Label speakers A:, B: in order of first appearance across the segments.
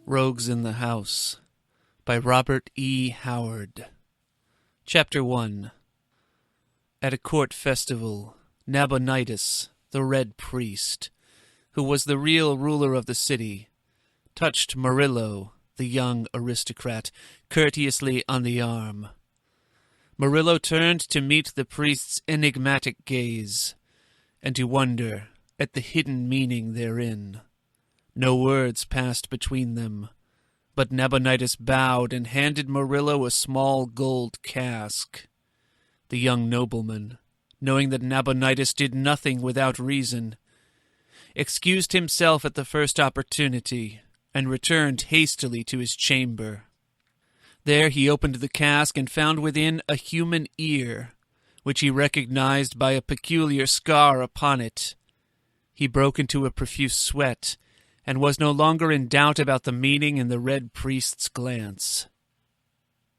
A: Rogues in the House by Robert E. Howard. Chapter 1. At a court festival, Nabonidus, the Red Priest, who was the real ruler of the city, touched Murillo, the young aristocrat, courteously on the arm. Murillo turned to meet the priest's enigmatic gaze, and to wonder at the hidden meaning therein. No words passed between them, but Nabonidus bowed and handed Murillo a small gold cask. The young nobleman, knowing that Nabonidus did nothing without reason, excused himself at the first opportunity and returned hastily to his chamber. There he opened the cask and found within a human ear, which he recognized by a peculiar scar upon it. He broke into a profuse sweat, and was no longer in doubt about the meaning in the Red Priest's glance.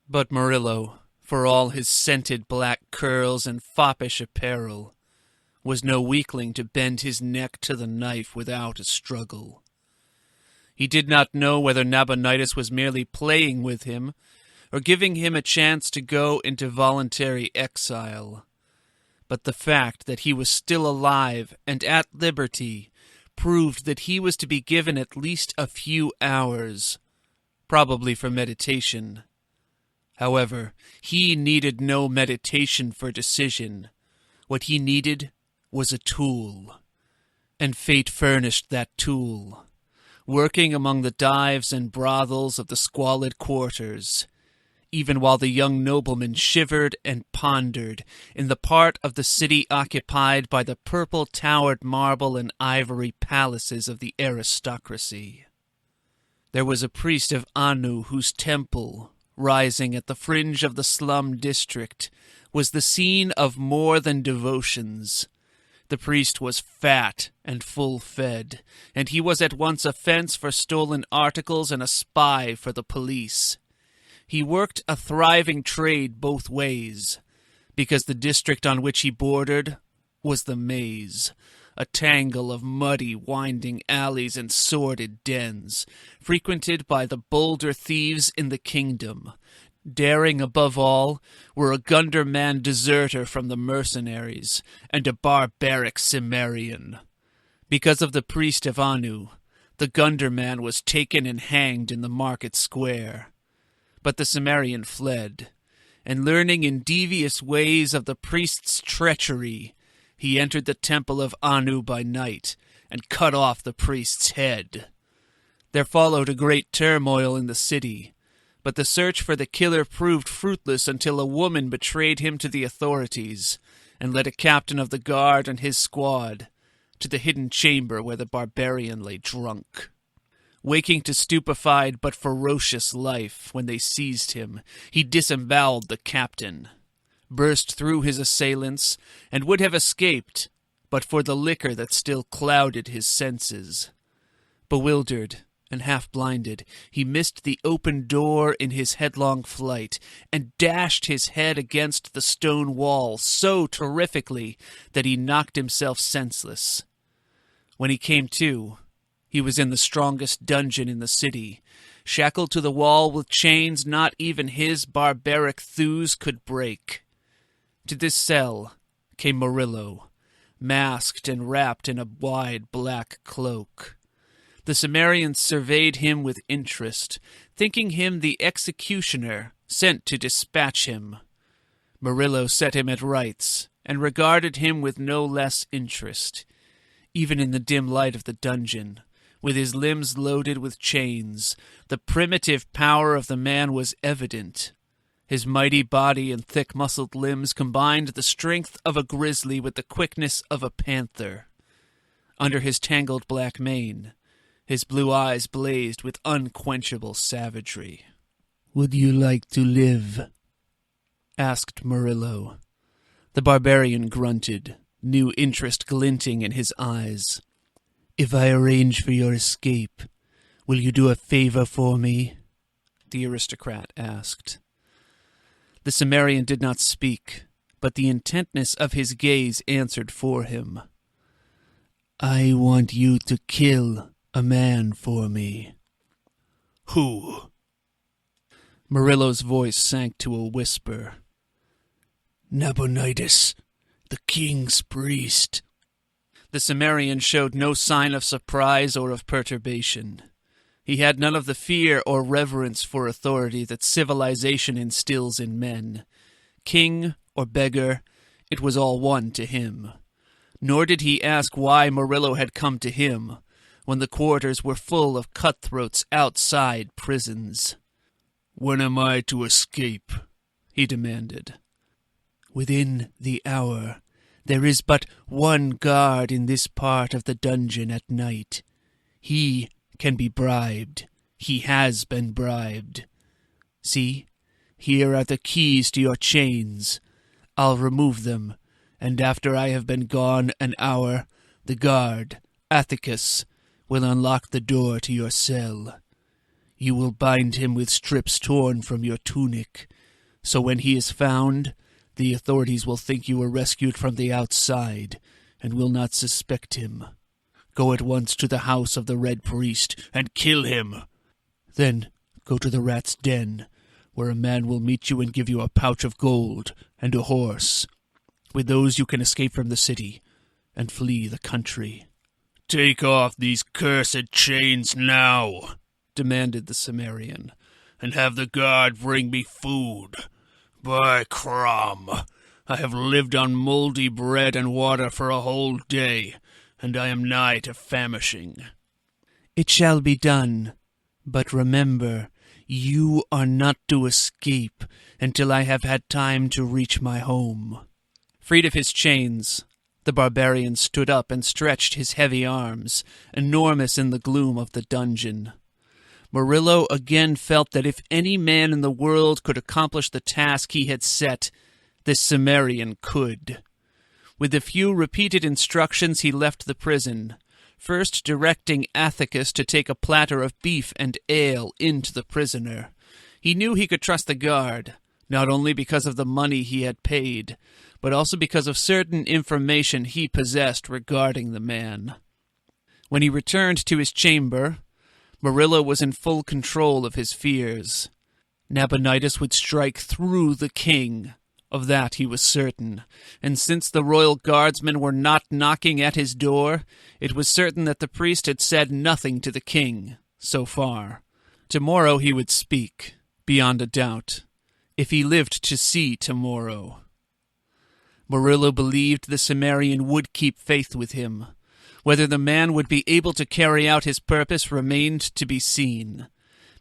A: But Murillo, for all his scented black curls and foppish apparel, was no weakling to bend his neck to the knife without a struggle. He did not know whether Nabonidus was merely playing with him, or giving him a chance to go into voluntary exile. But the fact that he was still alive and at liberty proved that he was to be given at least a few hours, probably for meditation. However, he needed no meditation for decision. What he needed was a tool, and fate furnished that tool. Working among the dives and brothels of the squalid quarters, even while the young nobleman shivered and pondered in the part of the city occupied by the purple-towered marble and ivory palaces of the aristocracy. There was a priest of Anu whose temple, rising at the fringe of the slum district, was the scene of more than devotions. The priest was fat and full-fed, and he was at once a fence for stolen articles and a spy for the police. He worked a thriving trade both ways, because the district on which he bordered was the maze, a tangle of muddy, winding alleys and sordid dens, frequented by the bolder thieves in the kingdom. Daring above all were a Gunderman deserter from the mercenaries and a barbaric Cimmerian. Because of the priest of Anu, the Gunderman was taken and hanged in the market square. But the Cimmerian fled, and learning in devious ways of the priest's treachery, he entered the temple of Anu by night and cut off the priest's head. There followed a great turmoil in the city, but the search for the killer proved fruitless until a woman betrayed him to the authorities and led a captain of the guard and his squad to the hidden chamber where the barbarian lay drunk. Waking to stupefied but ferocious life when they seized him, he disemboweled the captain, burst through his assailants, and would have escaped but for the liquor that still clouded his senses. Bewildered and half-blinded, he missed the open door in his headlong flight and dashed his head against the stone wall so terrifically that he knocked himself senseless. When he came to, he was in the strongest dungeon in the city, shackled to the wall with chains not even his barbaric thews could break. To this cell came Murillo, masked and wrapped in a wide black cloak. The Cimmerians surveyed him with interest, thinking him the executioner sent to dispatch him. Murillo set him at rights, and regarded him with no less interest. Even in the dim light of the dungeon, with his limbs loaded with chains, the primitive power of the man was evident. His mighty body and thick-muscled limbs combined the strength of a grizzly with the quickness of a panther. Under his tangled black mane, his blue eyes blazed with unquenchable savagery. "Would you like to live?" asked Murillo. The barbarian grunted, new interest glinting in his eyes. "If I arrange for your escape, will you do a favor for me?" the aristocrat asked. The Cimmerian did not speak, but the intentness of his gaze answered for him. "I want you to kill a man for me."
B: Who?
A: Murillo's voice sank to a whisper.
B: Nabonidus, the king's priest.
A: The Cimmerian showed no sign of surprise or of perturbation. He had none of the fear or reverence for authority that civilization instills in men. King or beggar, it was all one to him. Nor did he ask why Murillo had come to him, when the quarters were full of cutthroats outside prisons.
B: "When am I to escape?"
A: he demanded.
B: "Within the hour. There is but one guard in this part of the dungeon at night. He can be bribed. He has been bribed. See, here are the keys to your chains. I'll remove them, and after I have been gone an hour, the guard, Athicus, will unlock the door to your cell. You will bind him with strips torn from your tunic, so when he is found, the authorities will think you were rescued from the outside, and will not suspect him. Go at once to the house of the Red Priest, and kill him. Then go to the rat's den, where a man will meet you and give you a pouch of gold and a horse. With those you can escape from the city, and flee the country." "Take off these cursed chains now,"
A: demanded the Cimmerian,
B: "and have the guard bring me food. By Crom, I have lived on mouldy bread and water for a whole day, and I am nigh to famishing."
A: "It shall be done, but remember, you are not to escape until I have had time to reach my home." Freed of his chains, the barbarian stood up and stretched his heavy arms, enormous in the gloom of the dungeon. Murillo again felt that if any man in the world could accomplish the task he had set, this Cimmerian could. With a few repeated instructions he left the prison, first directing Athicus to take a platter of beef and ale into the prisoner. He knew he could trust the guard, not only because of the money he had paid, but also because of certain information he possessed regarding the man. When he returned to his chamber, Murillo was in full control of his fears. Nabonidus would strike through the king. Of that he was certain, and since the royal guardsmen were not knocking at his door, it was certain that the priest had said nothing to the king, so far. Tomorrow he would speak, beyond a doubt, if he lived to see tomorrow. Murillo believed the Cimmerian would keep faith with him. Whether the man would be able to carry out his purpose remained to be seen.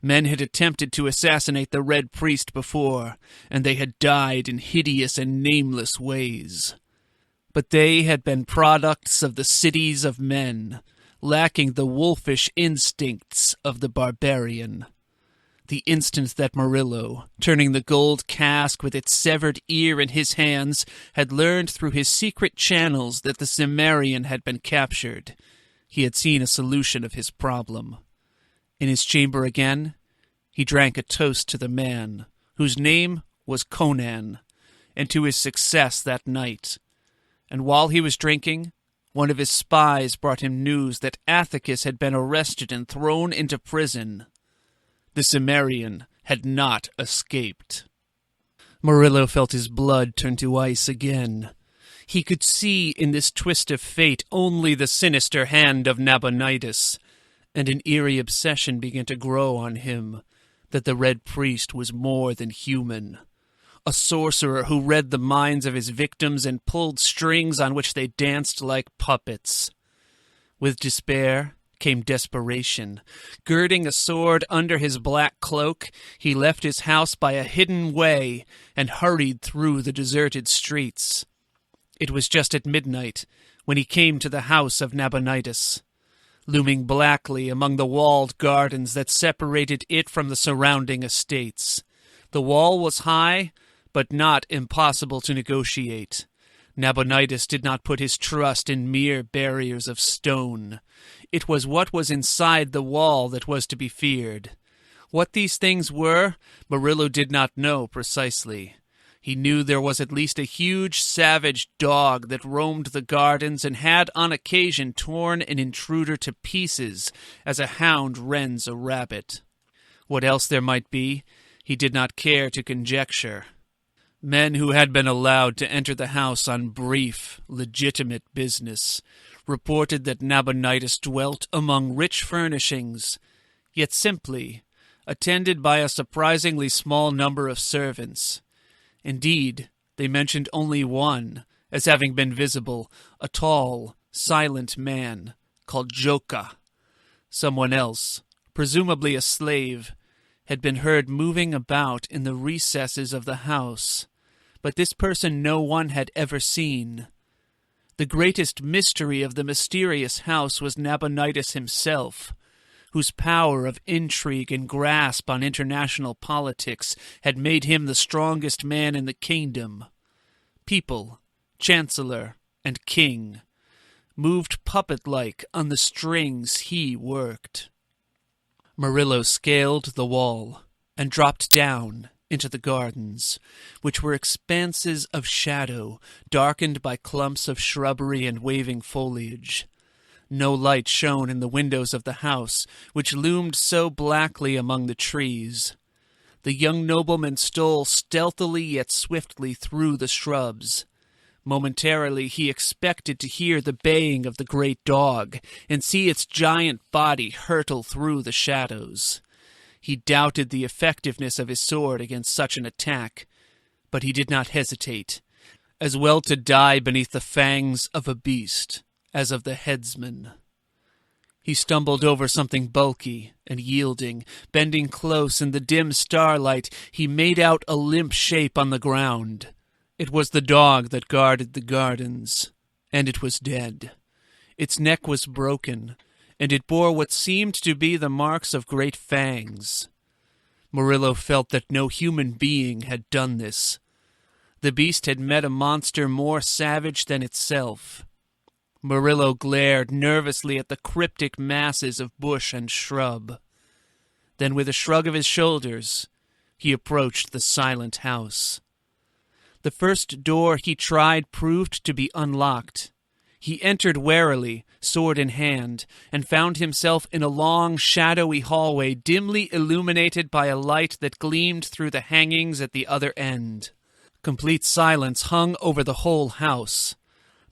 A: Men had attempted to assassinate the Red Priest before, and they had died in hideous and nameless ways. But they had been products of the cities of men, lacking the wolfish instincts of the barbarian. The instant that Murillo, turning the gold cask with its severed ear in his hands, had learned through his secret channels that the Cimmerian had been captured, he had seen a solution of his problem. In his chamber again, he drank a toast to the man, whose name was Conan, and to his success that night. And while he was drinking, one of his spies brought him news that Athicus had been arrested and thrown into prison. The Cimmerian had not escaped. Murillo felt his blood turn to ice again. He could see in this twist of fate only the sinister hand of Nabonidus, and an eerie obsession began to grow on him that the Red Priest was more than human. A sorcerer who read the minds of his victims and pulled strings on which they danced like puppets. With despair came desperation. Girding a sword under his black cloak, he left his house by a hidden way and hurried through the deserted streets. It was just at midnight when he came to the house of Nabonidus. Looming blackly among the walled gardens that separated it from the surrounding estates. The wall was high, but not impossible to negotiate. Nabonidus did not put his trust in mere barriers of stone. It was what was inside the wall that was to be feared. What these things were, Murillo did not know precisely. He knew there was at least a huge, savage dog that roamed the gardens and had on occasion torn an intruder to pieces as a hound rends a rabbit. What else there might be, he did not care to conjecture. Men who had been allowed to enter the house on brief, legitimate business reported that Nabonidus dwelt among rich furnishings, yet simply, attended by a surprisingly small number of servants. Indeed, they mentioned only one as having been visible, a tall, silent man called Joka. Someone else, presumably a slave, had been heard moving about in the recesses of the house, but this person no one had ever seen. The greatest mystery of the mysterious house was Nabonidus himself, whose power of intrigue and grasp on international politics had made him the strongest man in the kingdom. People, chancellor, and king, moved puppet-like on the strings he worked. Murillo scaled the wall and dropped down into the gardens, which were expanses of shadow, darkened by clumps of shrubbery and waving foliage. No light shone in the windows of the house, which loomed so blackly among the trees. The young nobleman stole stealthily yet swiftly through the shrubs. Momentarily he expected to hear the baying of the great dog and see its giant body hurtle through the shadows. He doubted the effectiveness of his sword against such an attack, but he did not hesitate. As well to die beneath the fangs of a beast as of the headsman. He stumbled over something bulky and yielding. Bending close in the dim starlight, he made out a limp shape on the ground. It was the dog that guarded the gardens, and it was dead. Its neck was broken, and it bore what seemed to be the marks of great fangs. Murillo felt that no human being had done this. The beast had met a monster more savage than itself. Murillo glared nervously at the cryptic masses of bush and shrub. Then, with a shrug of his shoulders, he approached the silent house. The first door he tried proved to be unlocked. He entered warily, sword in hand, and found himself in a long, shadowy hallway dimly illuminated by a light that gleamed through the hangings at the other end. Complete silence hung over the whole house.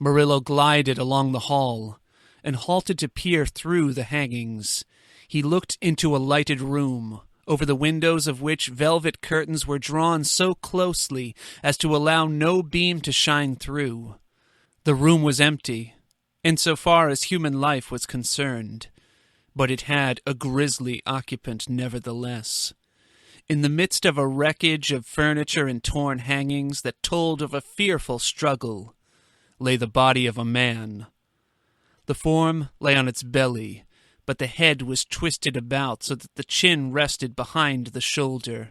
A: Murillo glided along the hall, and halted to peer through the hangings. He looked into a lighted room, over the windows of which velvet curtains were drawn so closely as to allow no beam to shine through. The room was empty, insofar as human life was concerned, but it had a grisly occupant nevertheless. In the midst of a wreckage of furniture and torn hangings that told of a fearful struggle, lay the body of a man. The form lay on its belly, but the head was twisted about so that the chin rested behind the shoulder.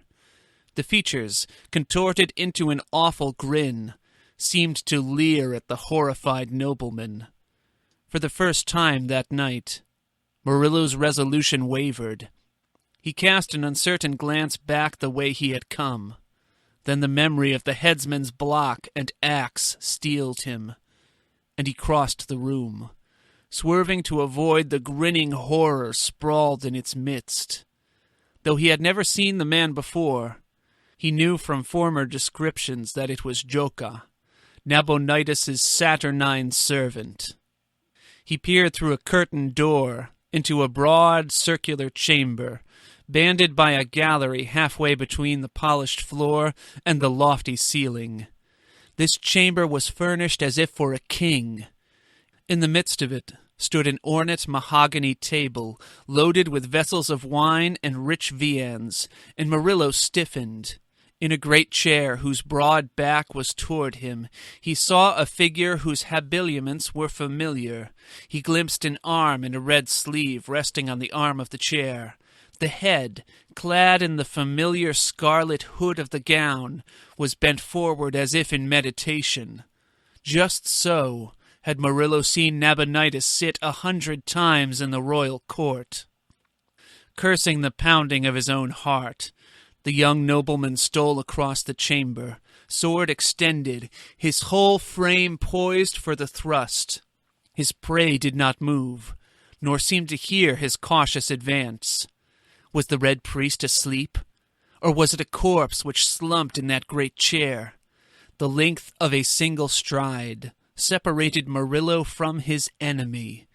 A: The features, contorted into an awful grin, seemed to leer at the horrified nobleman. For the first time that night, Murillo's resolution wavered. He cast an uncertain glance back the way he had come. Then the memory of the headsman's block and axe steeled him, and he crossed the room, swerving to avoid the grinning horror sprawled in its midst. Though he had never seen the man before, he knew from former descriptions that it was Joka, Nabonidus's saturnine servant. He peered through a curtained door into a broad circular chamber, banded by a gallery halfway between the polished floor and the lofty ceiling. This chamber was furnished as if for a king. In the midst of it stood an ornate mahogany table, loaded with vessels of wine and rich viands, and Murillo stiffened. In a great chair whose broad back was toward him, he saw a figure whose habiliments were familiar. He glimpsed an arm and a red sleeve resting on the arm of the chair. The head, clad in the familiar scarlet hood of the gown, was bent forward as if in meditation. Just so had Murillo seen Nabonidus sit 100 times in the royal court. Cursing the pounding of his own heart, the young nobleman stole across the chamber, sword extended, his whole frame poised for the thrust. His prey did not move, nor seem to hear his cautious advance.
B: Was the Red Priest asleep? Or was it a corpse which slumped in that great chair? The length of a single stride separated Murillo from his enemy,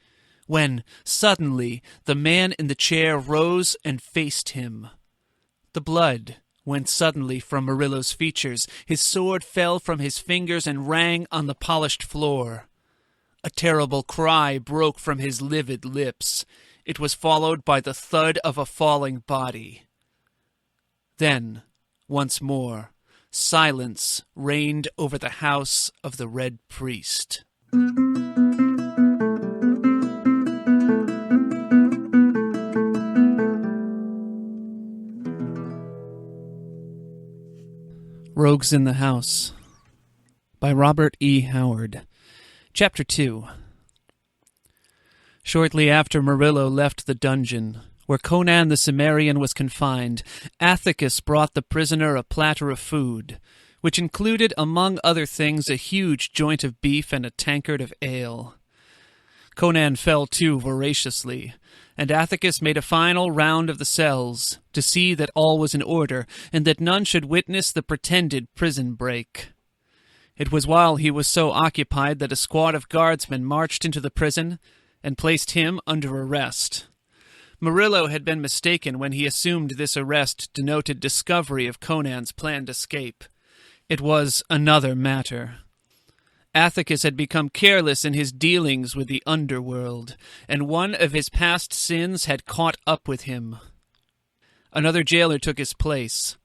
B: when, suddenly, the man in the chair rose and faced him. The blood went suddenly from Murillo's features. His sword fell from his fingers and rang on the polished floor. A terrible cry broke from his livid lips. It was followed by the thud of a falling body. Then, once more, silence reigned over the house of the Red Priest.
A: Rogues in the House by Robert E. Howard. Chapter 2. Shortly after Murillo left the dungeon, where Conan the Cimmerian was confined, Athicus brought the prisoner a platter of food, which included, among other things, a huge joint of beef and a tankard of ale. Conan fell to voraciously, and Athicus made a final round of the cells to see that all was in order, and that none should witness the pretended prison break. It was while he was so occupied that a squad of guardsmen marched into the prison and placed him under arrest. Murillo had been mistaken when he assumed this arrest denoted discovery of Conan's planned escape. It was another matter. Athicus had become careless in his dealings with the underworld, and one of his past sins had caught up with him. Another jailer took his place,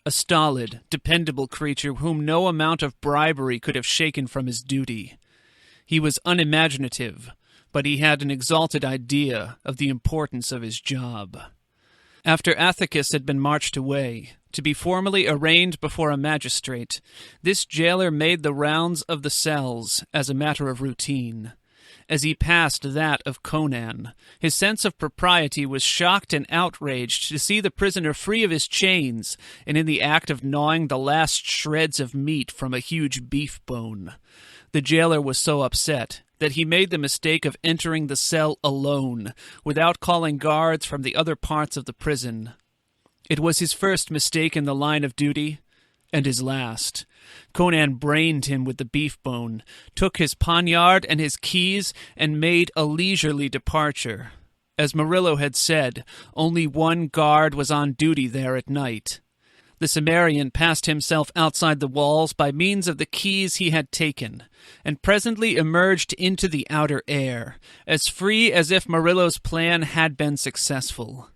A: a stolid, dependable creature whom no amount of bribery could have shaken from his duty. He was unimaginative, but he had an exalted idea of the importance of his job. After Athicus had been marched away, to be formally arraigned before a magistrate, this jailer made the rounds of the cells as a matter of routine. As he passed that of Conan, his sense of propriety was shocked and outraged to see the prisoner free of his chains and in the act of gnawing the last shreds of meat from a huge beef bone. The jailer was so upset that he made the mistake of entering the cell alone, without calling guards from the other parts of the prison. It was his first mistake in the line of duty, and his last. Conan brained him with the beef bone, took his poniard and his keys, and made a leisurely departure. As Murillo had said, only one guard was on duty there at night. The Cimmerian passed himself outside the walls by means of the keys he had taken, and presently emerged into the outer air, as free as if Murillo's plan had been successful.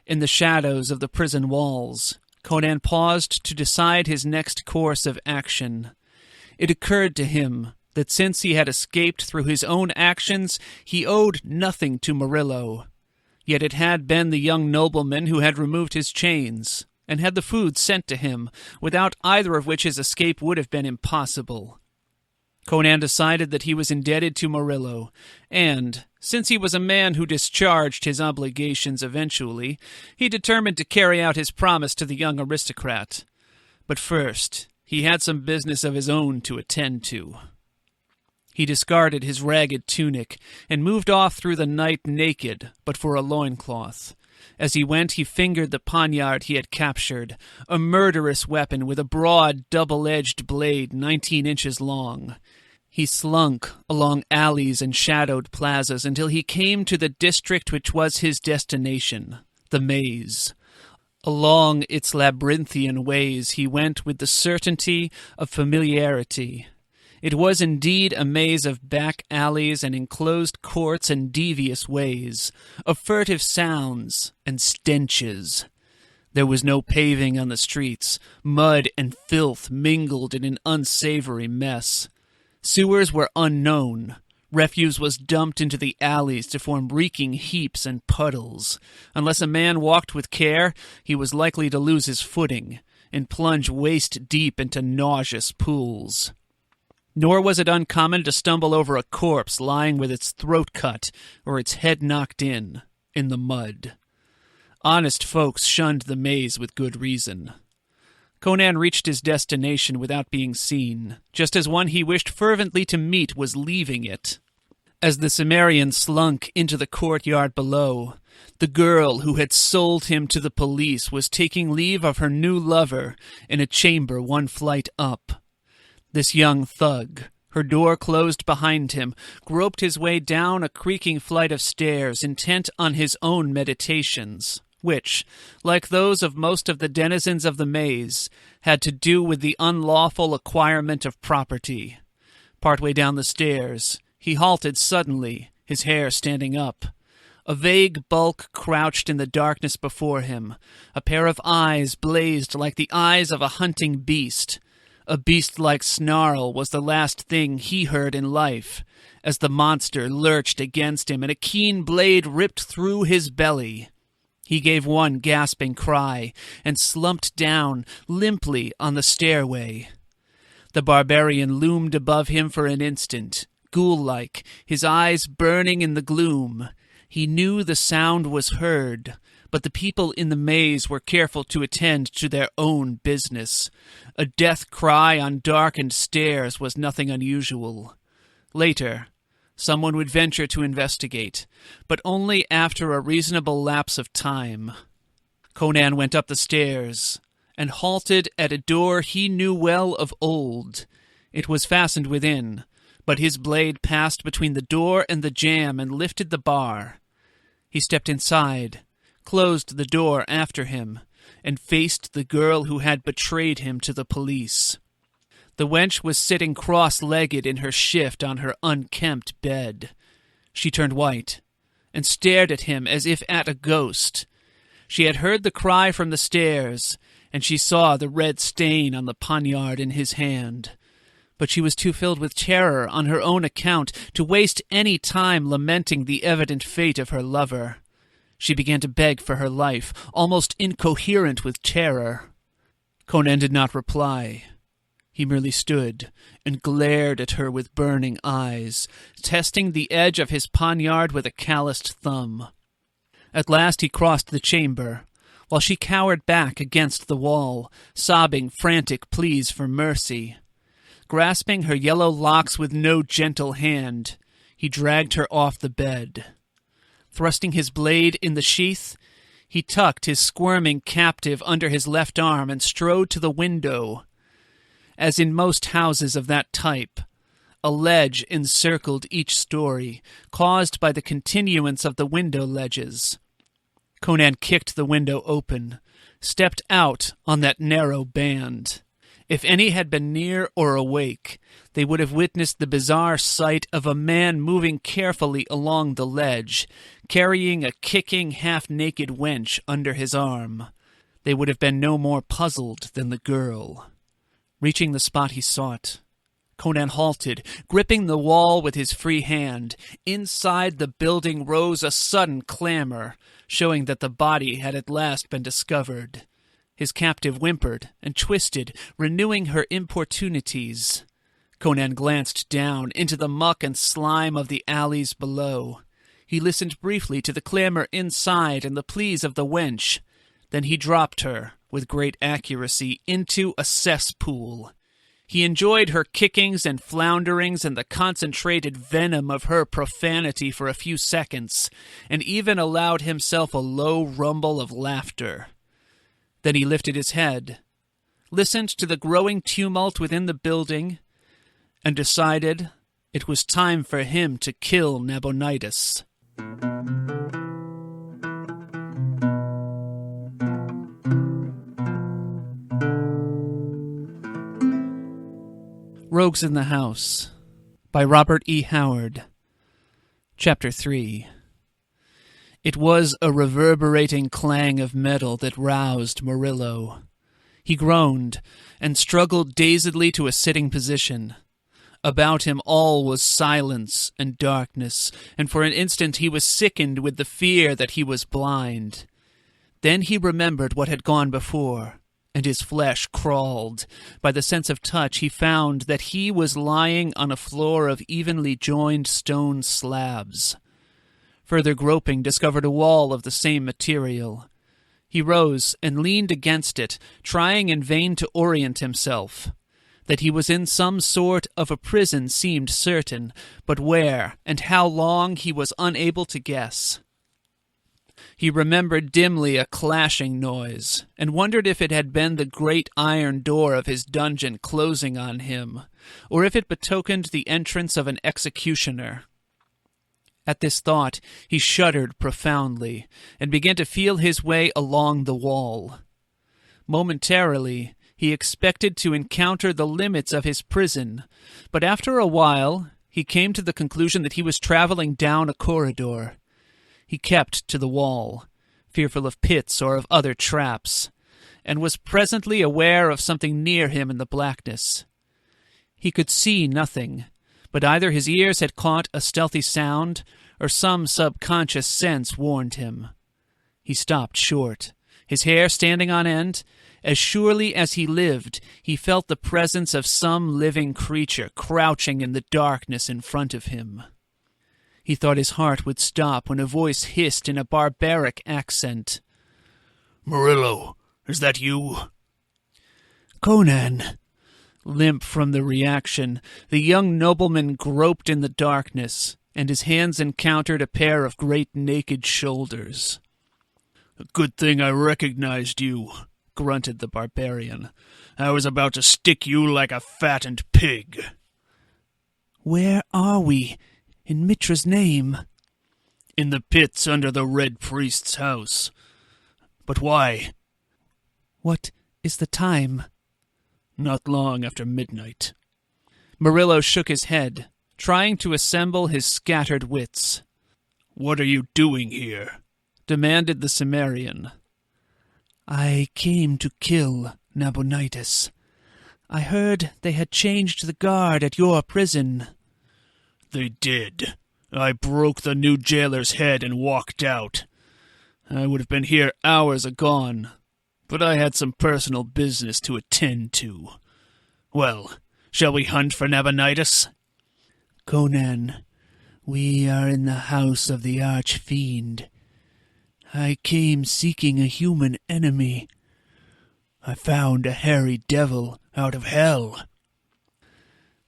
A: In the shadows of the prison walls, Conan paused to decide his next course of action. It occurred to him that since he had escaped through his own actions, he owed nothing to Murillo. Yet it had been the young nobleman who had removed his chains, and had the food sent to him, without either of which his escape would have been impossible. Conan decided that he was indebted to Murillo, and, since he was a man who discharged his obligations eventually, he determined to carry out his promise to the young aristocrat. But first, he had some business of his own to attend to. He discarded his ragged tunic, and moved off through the night naked, but for a loincloth. As he went, he fingered the poniard he had captured, a murderous weapon with a broad, double-edged blade 19 inches long. He slunk along alleys and shadowed plazas until he came to the district which was his destination, the maze. Along its labyrinthian ways he went with the certainty of familiarity. It was indeed a maze of back alleys and enclosed courts and devious ways, of furtive sounds and stenches. There was no paving on the streets. Mud and filth mingled in an unsavory mess. Sewers were unknown. Refuse was dumped into the alleys to form reeking heaps and puddles. Unless a man walked with care, he was likely to lose his footing and plunge waist-deep into nauseous pools. Nor was it uncommon to stumble over a corpse lying with its throat cut or its head knocked in the mud. Honest folks shunned the maze with good reason. Conan reached his destination without being seen, just as one he wished fervently to meet was leaving it. As the Cimmerian slunk into the courtyard below,
B: The girl who had sold him to the police was taking leave of her new lover in a chamber one flight up. This young thug, her door closed behind him, groped his way down a creaking flight of stairs, intent on his own meditations, which, like those of most of the denizens of the maze, had to do with the unlawful acquirement of property. Partway down the stairs, he halted suddenly, his hair standing up. A vague bulk crouched in the darkness before him. A pair of eyes blazed like the eyes of a hunting beast. A beast-like snarl was the last thing he heard in life, as the monster lurched against him and a keen blade ripped through his belly. He gave one gasping cry and slumped down limply on the stairway. The barbarian loomed above him for an instant, ghoul-like, his eyes burning in the gloom. He knew the sound was heard, but the people in the maze were careful to attend to their own business. A death cry on darkened stairs was nothing unusual. Later, someone would venture to investigate, but only after a reasonable lapse of time. Conan went up the stairs and halted at a door he knew well of old. It was fastened within, but his blade passed between the door and the jamb and lifted the bar. He stepped inside, closed the door after him, and faced the girl who had betrayed him to the police. The wench was sitting cross-legged in her shift on her unkempt bed. She turned white and stared at him as if at a ghost. She had heard the cry from the stairs, and she saw the red stain on the poniard in his hand. But she was too filled with terror on her own account to waste any time lamenting the evident fate of her lover. She began to beg for her life, almost incoherent with terror. Conan did not reply. He merely stood and glared at her with burning eyes, testing the edge of his poniard with a calloused thumb. At last he crossed the chamber, while she cowered back against the wall, sobbing frantic pleas for mercy. Grasping her yellow locks with no gentle hand, he dragged her off the bed. Thrusting his blade in the sheath, he tucked his squirming captive under his left arm and strode to the window. As in most houses of that type, a ledge encircled each story, caused by the continuance of the window ledges. Conan kicked the window open, stepped out on that narrow band. If any had been near or awake, they would have witnessed the bizarre sight of a man moving carefully along the ledge, carrying a kicking, half-naked wench under his arm. They would have been no more puzzled than the girl. Reaching the spot he sought, Conan halted, gripping the wall with his free hand. Inside the building rose a sudden clamor, showing that the body had at last been discovered. His captive whimpered and twisted, renewing her importunities. Conan glanced down into the muck and slime of the alleys below. He listened briefly to the clamor inside and the pleas of the wench. Then he dropped her, with great accuracy, into a cesspool. He enjoyed her kickings and flounderings and the concentrated venom of her profanity for a few seconds, and even allowed himself a low rumble of laughter. Then he lifted his head, listened to the growing tumult within the building, and decided it was time for him to kill Nabonidus.
A: Rogues in the House by Robert E. Howard. Chapter 3. It was a reverberating clang of metal that roused Murillo. He groaned and struggled dazedly to a sitting position. About him all was silence and darkness, and for an instant he was sickened with the fear that he was blind. Then he remembered what had gone before, and his flesh crawled. By the sense of touch he found that he was lying on a floor of evenly joined stone slabs. Further groping discovered a wall of the same material. He rose and leaned against it, trying in vain to orient himself. That he was in some sort of a prison seemed certain, but where and how long he was unable to guess. He remembered dimly a clashing noise, and wondered if it had been the great iron door of his dungeon closing on him, or if it betokened the entrance of an executioner. At this thought he shuddered profoundly, and began to feel his way along the wall. Momentarily he expected to encounter the limits of his prison, but after a while he came to the conclusion that he was traveling down a corridor. He kept to the wall, fearful of pits or of other traps, and was presently aware of something near him in the blackness. He could see nothing, but either his ears had caught a stealthy sound, or some subconscious sense warned him. He stopped short, his hair standing on end. As surely as he lived, he felt the presence of some living creature crouching in the darkness in front of him. He thought his heart would stop when a voice hissed in a barbaric accent.
B: "Murillo, is that you?"
A: "Conan." Limp from the reaction, the young nobleman groped in the darkness, and his hands encountered a pair of great naked shoulders.
B: "A good thing I recognized you," grunted the barbarian. "I was about to stick you like a fattened pig."
A: "Where are we? In Mitra's name?"
B: "In the pits under the Red Priest's house. But why?"
A: "What is the time?"
B: "Not long after midnight."
A: Murillo shook his head, trying to assemble his scattered wits.
B: "What are you doing here?"
A: demanded the Cimmerian. "I came to kill Nabonidus. I heard they had changed the guard at your prison."
B: "They did. I broke the new jailer's head and walked out. I would have been here hours agone, but I had some personal business to attend to. Well, shall we hunt for Nabonidus?"
A: "Conan, we are in the house of the Archfiend. I came seeking a human enemy. I found a hairy devil out of hell."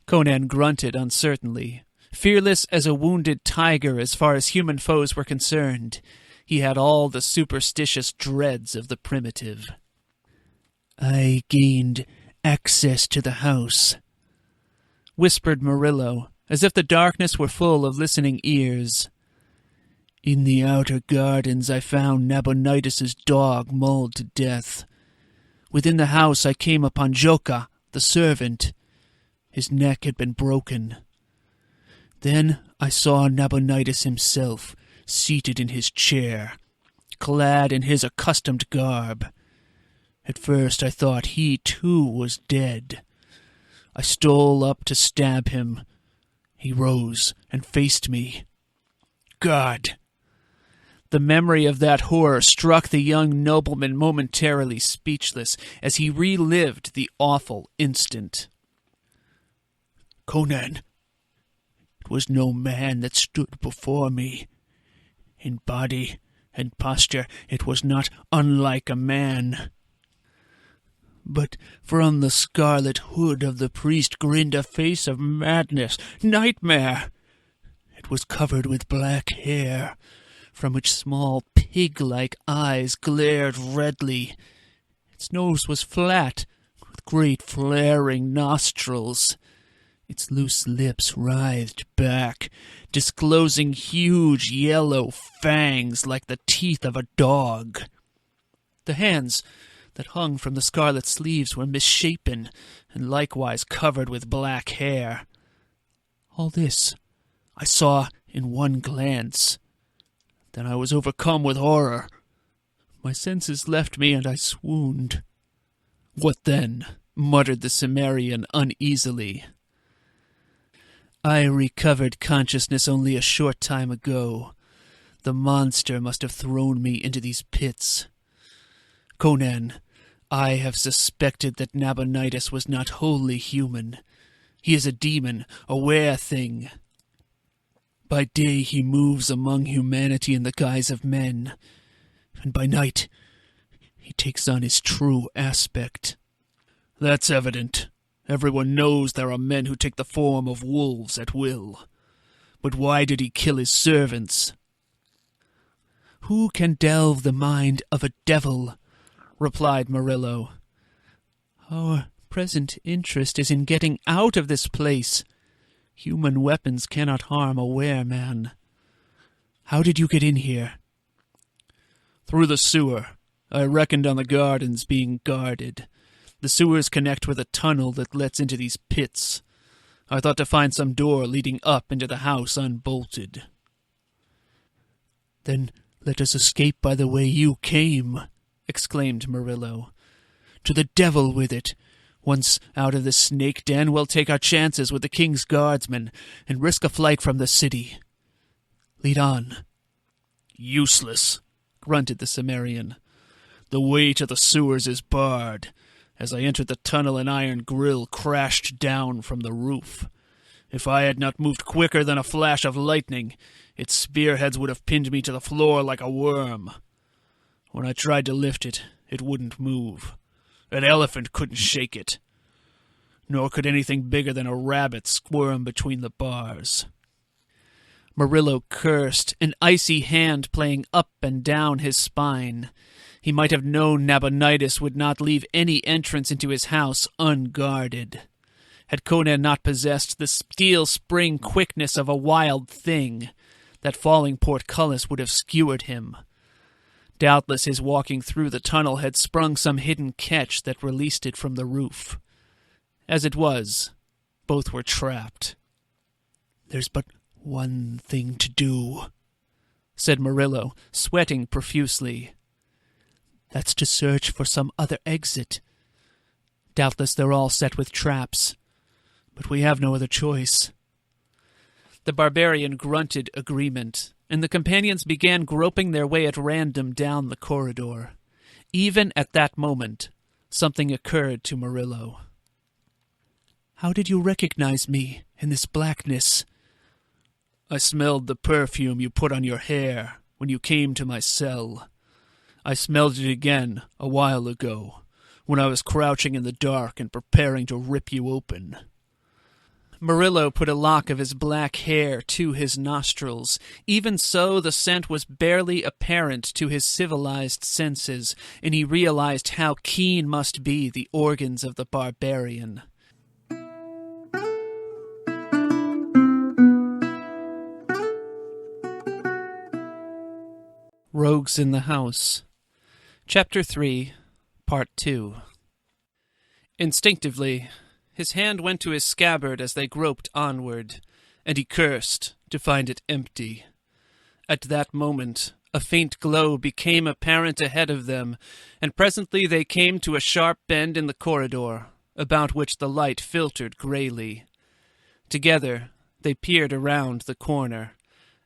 A: Conan grunted uncertainly. Fearless as a wounded tiger as far as human foes were concerned, he had all the superstitious dreads of the primitive. "I gained access to the house," whispered Murillo, as if the darkness were full of listening ears. "In the outer gardens I found Nabonidus's dog mauled to death. Within the house I came upon Joka, the servant. His neck had been broken. Then I saw Nabonidus himself, seated in his chair, clad in his accustomed garb. At first I thought he too was dead. I stole up to stab him. He rose and faced me. God! The memory of that horror struck the young nobleman momentarily speechless as he relived the awful instant. "Conan, it was no man that stood before me. In body and posture it was not unlike a man. But from the scarlet hood of the priest grinned a face of madness, nightmare. It was covered with black hair, from which small pig-like eyes glared redly. Its nose was flat, with great flaring nostrils. Its loose lips writhed back, disclosing huge yellow fangs like the teeth of a dog. The hands that hung from the scarlet sleeves were misshapen, and likewise covered with black hair. All this I saw in one glance. Then I was overcome with horror. My senses left me, and I swooned." "What then?" muttered the Cimmerian uneasily. "I recovered consciousness only a short time ago. The monster must have thrown me into these pits. Conan, I have suspected that Nabonidus was not wholly human. He is a demon, a were-thing. By day he moves among humanity in the guise of men, and by night he takes on his true aspect." "That's evident. Everyone knows there are men who take the form of wolves at will. But why did he kill his servants?"
B: Who can delve the mind of a devil?" replied Murillo. "Our present interest is in getting out of this place. Human weapons cannot harm a wereman. How did you get in here?"
A: "Through the sewer. I reckoned on the gardens being guarded. The sewers connect with a tunnel that lets into these pits. I thought to find some door leading up into the house unbolted."
B: "Then let us escape by the way you came," exclaimed Murillo. "To the devil with it. Once out of this snake den, we'll take our chances with the king's guardsmen and risk a flight from the city. Lead on."
A: "Useless," grunted the Cimmerian. "The way to the sewers is barred. As I entered the tunnel, an iron grill crashed down from the roof. If I had not moved quicker than a flash of lightning, its spearheads would have pinned me to the floor like a worm. When I tried to lift it, it wouldn't move. An elephant couldn't shake it. Nor could anything bigger than a rabbit squirm between the bars."
B: Murillo cursed, an icy hand playing up and down his spine. He might have known Nabonidus would not leave any entrance into his house unguarded. Had Conan not possessed the steel spring quickness of a wild thing, that falling portcullis would have skewered him. Doubtless his walking through the tunnel had sprung some hidden catch that released it from the roof. As it was, both were trapped. "There's but one thing to do," said Murillo, sweating profusely. "That's to search for some other exit. Doubtless they're all set with traps, but we have no other choice." The barbarian grunted agreement, and the companions began groping their way at random down the corridor. Even at that moment, something occurred to Murillo. "How did you recognize me in this blackness?"
A: "I smelled the perfume you put on your hair when you came to my cell. I smelled it again a while ago, when I was crouching in the dark and preparing to rip you open."
B: Murillo put a lock of his black hair to his nostrils. Even so, the scent was barely apparent to his civilized senses, and he realized how keen must be the organs of the barbarian. Rogues in the House. Chapter 3, Part 2. Instinctively, his hand went to his scabbard as they groped onward, and he cursed to find it empty. At that moment, a faint glow became apparent ahead of them, and presently they came to a sharp bend in the corridor, about which the light filtered grayly. Together, they peered around the corner,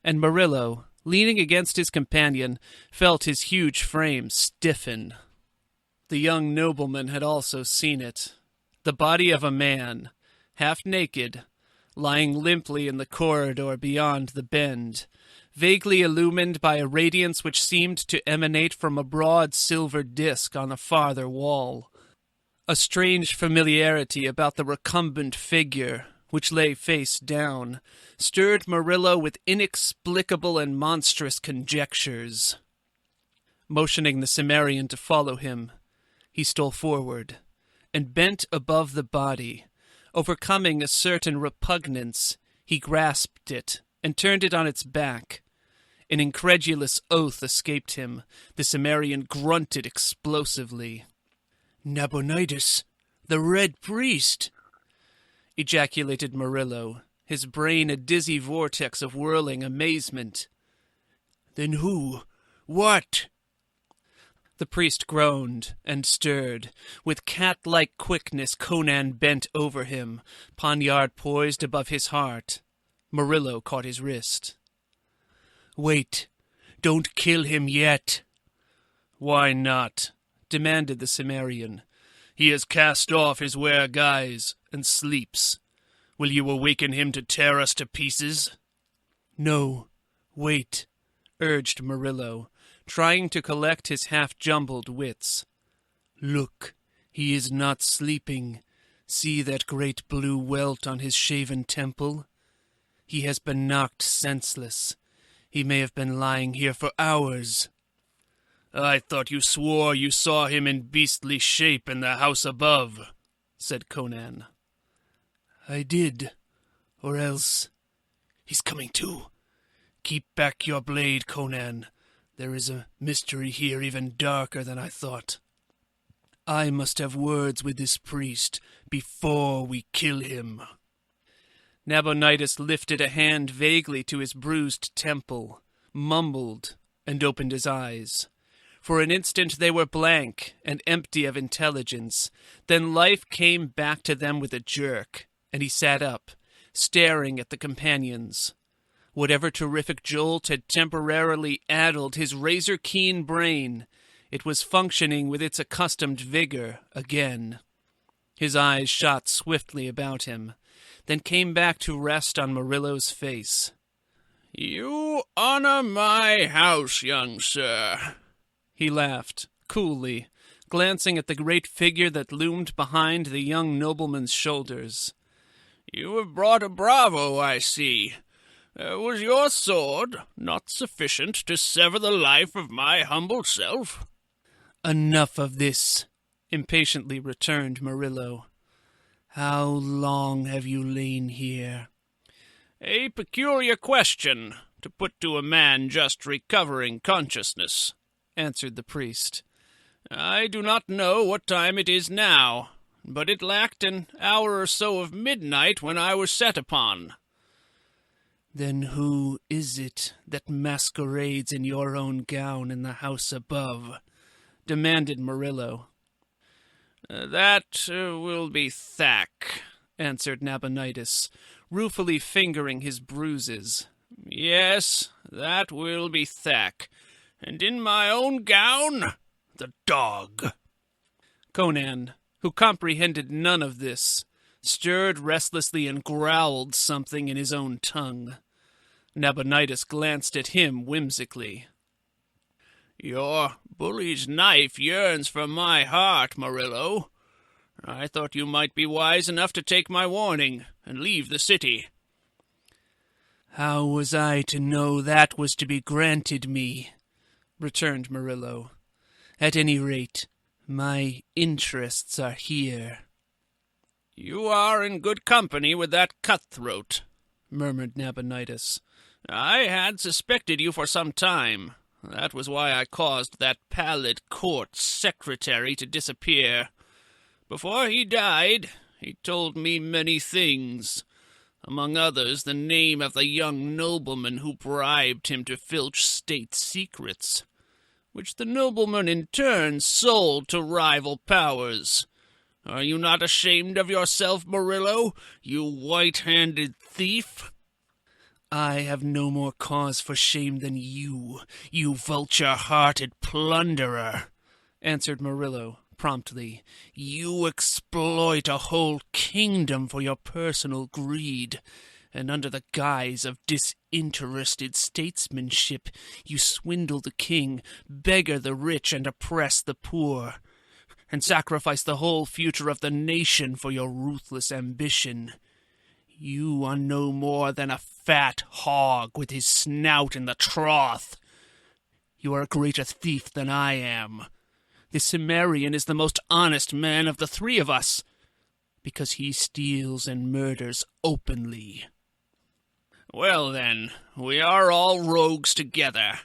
B: and Murillo, leaning against his companion, felt his huge frame stiffen. The young nobleman had also seen it. The body of a man, half naked, lying limply in the corridor beyond the bend, vaguely illumined by a radiance which seemed to emanate from a broad silver disk on the farther wall. A strange familiarity about the recumbent figure, which lay face down, stirred Murillo with inexplicable and monstrous conjectures. Motioning the Cimmerian to follow him, he stole forward, and bent above the body. Overcoming a certain repugnance, he grasped it and turned it on its back. An incredulous oath escaped him. The Cimmerian grunted explosively.
C: "Nabonidus, the Red Priest!"
B: ejaculated Murillo, his brain a dizzy vortex of whirling amazement.
C: "Then who? What?"
B: The priest groaned and stirred. With cat-like quickness Conan bent over him, poniard poised above his heart. Murillo caught his wrist.
C: "Wait. Don't kill him yet."
A: "Why not?" demanded the Cimmerian. "He has cast off his were-guise and sleeps. Will you awaken him to tear us to pieces?"
B: "No. Wait," urged Murillo, trying to collect his half-jumbled wits. "Look, he is not sleeping. See that great blue welt on his shaven temple? He has been knocked senseless. He may have been lying here for hours."
C: "I thought you swore you saw him in beastly shape in the house above," said Conan.
B: "I did. Or else... He's coming too. Keep back your blade, Conan. There is a mystery here even darker than I thought. I must have words with this priest before we kill him."
A: Nabonidus lifted a hand vaguely to his bruised temple, mumbled, and opened his eyes. For an instant they were blank and empty of intelligence. Then life came back to them with a jerk, and he sat up, staring at the companions. Whatever terrific jolt had temporarily addled his razor-keen brain, it was functioning with its accustomed vigor again. His eyes shot swiftly about him, then came back to rest on Murillo's face.
C: "You honor my house, young sir,"
A: he laughed, coolly, glancing at the great figure that loomed behind the young nobleman's shoulders.
C: "You have brought a bravo, I see. Was your sword not sufficient to sever the life of my humble self?"
B: "Enough of this," impatiently returned Murillo. "How long have you lain here?"
C: "A peculiar question to put to a man just recovering consciousness," answered the priest. "I do not know what time it is now, but it lacked an hour or so of midnight when I was set upon."
B: "Then who is it that masquerades in your own gown in the house above?" demanded Murillo.
C: "That will be Thack,"
A: answered Nabonidus, ruefully fingering his bruises.
C: "Yes, that will be Thack. And in my own gown, the dog."
A: Conan, who comprehended none of this, stirred restlessly and growled something in his own tongue. Nabonidus glanced at him whimsically.
C: "Your bully's knife yearns for my heart, Murillo. I thought you might be wise enough to take my warning and leave the city."
B: "How was I to know that was to be granted me?" returned Murillo. "At any rate, my interests are here."
C: "You are in good company with that cutthroat," murmured Nabonidus. "I had suspected you for some time. That was why I caused that pallid court secretary to disappear. Before he died, he told me many things, among others the name of the young nobleman who bribed him to filch state secrets, which the nobleman in turn sold to rival powers. Are you not ashamed of yourself, Murillo, you white-handed thief?"
B: "I have no more cause for shame than you vulture-hearted plunderer," answered Murillo promptly. "You exploit a whole kingdom for your personal greed, and under the guise of disinterested statesmanship, you swindle the king, beggar the rich, and oppress the poor, and sacrifice the whole future of the nation for your ruthless ambition. You are no more than a fat hog with his snout in the trough. You are a greater thief than I am. The Cimmerian is the most honest man of the three of us, because he steals and murders openly."
C: "Well, then, we are all rogues together,"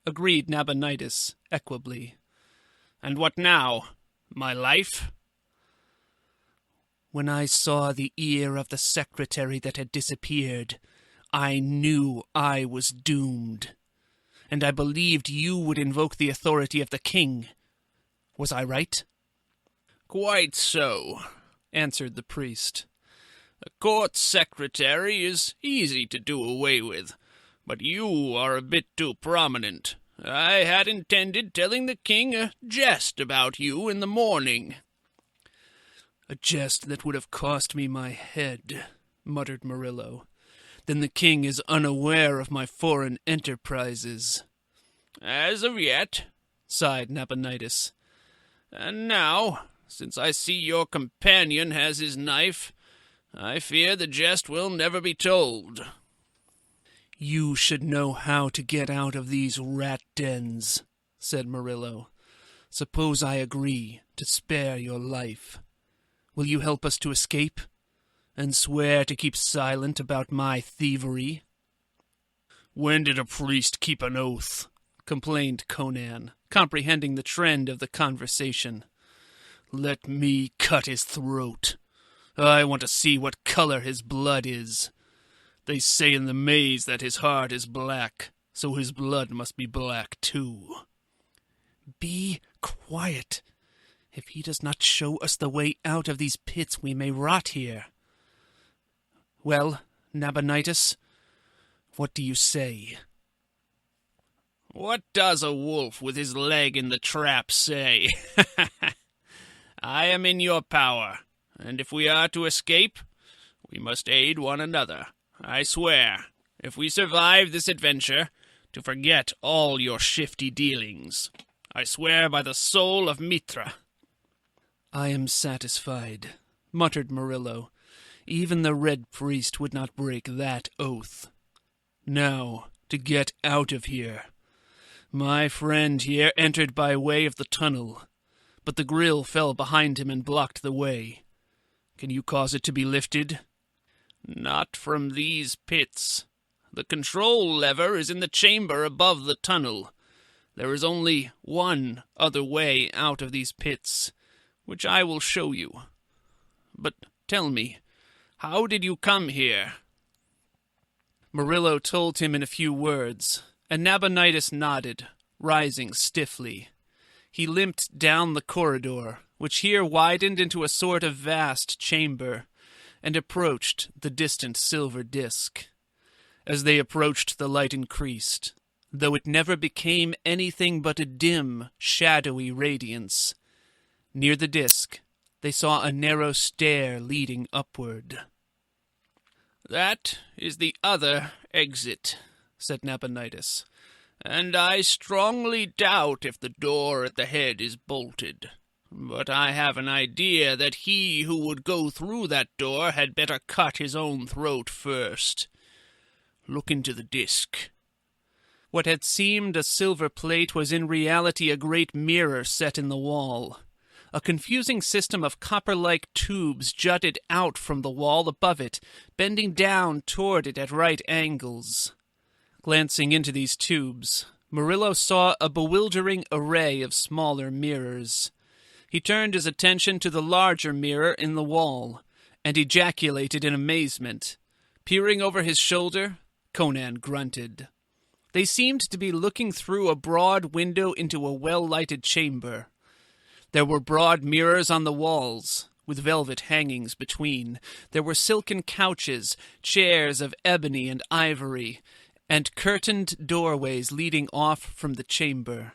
A: agreed Nabonidus equably.
C: "And what now? My life?"
B: "When I saw the ear of the secretary that had disappeared, I knew I was doomed. And I believed you would invoke the authority of the king. Was I right?"
C: "Quite so," answered the priest. "A court secretary is easy to do away with, but you are a bit too prominent. I had intended telling the king a jest about you in the morning."
B: "A jest that would have cost me my head," muttered Murillo. "Then the king is unaware of my foreign enterprises."
C: "As of yet," sighed Nabonidus. "And now, since I see your companion has his knife, I fear the jest will never be told."
B: You should know how to get out of these rat dens, said Murillo. Suppose I agree to spare your life. Will you help us to escape? And swear to keep silent about my thievery?
C: When did a priest keep an oath?
A: Complained Conan, comprehending the trend of the conversation.
C: Let me cut his throat. I want to see what color his blood is. They say in the maze that his heart is black, so his blood must be black too.
B: Be quiet. If he does not show us the way out of these pits, we may rot here. Well, Nabonidus, what do you say?
C: What does a wolf with his leg in the trap say? I am in your power, and if we are to escape, we must aid one another. I swear, if we survive this adventure, to forget all your shifty dealings. I swear by the soul of Mitra.
A: I am satisfied, muttered Murillo. Even the Red Priest would not break that oath. Now, to get out of here. My friend here entered by way of the tunnel, but the grill fell behind him and blocked the way. Can you cause it to be lifted?
C: Not from these pits. The control lever is in the chamber above the tunnel. There is only one other way out of these pits, which I will show you. But tell me, how did you come here?
A: Murillo told him in a few words, and Nabonidus nodded, rising stiffly. He limped down the corridor, which here widened into a sort of vast chamber, and approached the distant silver disk. As they approached, the light increased, though it never became anything but a dim, shadowy radiance. Near the disk, they saw a narrow stair leading upward.
C: That is the other exit, said Nabonidus, and I strongly doubt if the door at the head is bolted. But I have an idea that he who would go through that door had better cut his own throat first. Look into the disk.
A: What had seemed a silver plate was in reality a great mirror set in the wall. A confusing system of copper-like tubes jutted out from the wall above it, bending down toward it at right angles. Glancing into these tubes, Murillo saw a bewildering array of smaller mirrors. He turned his attention to the larger mirror in the wall, and ejaculated in amazement. Peering over his shoulder, Conan grunted. They seemed to be looking through a broad window into a well-lighted chamber. There were broad mirrors on the walls, with velvet hangings between. There were silken couches, chairs of ebony and ivory, and curtained doorways leading off from the chamber.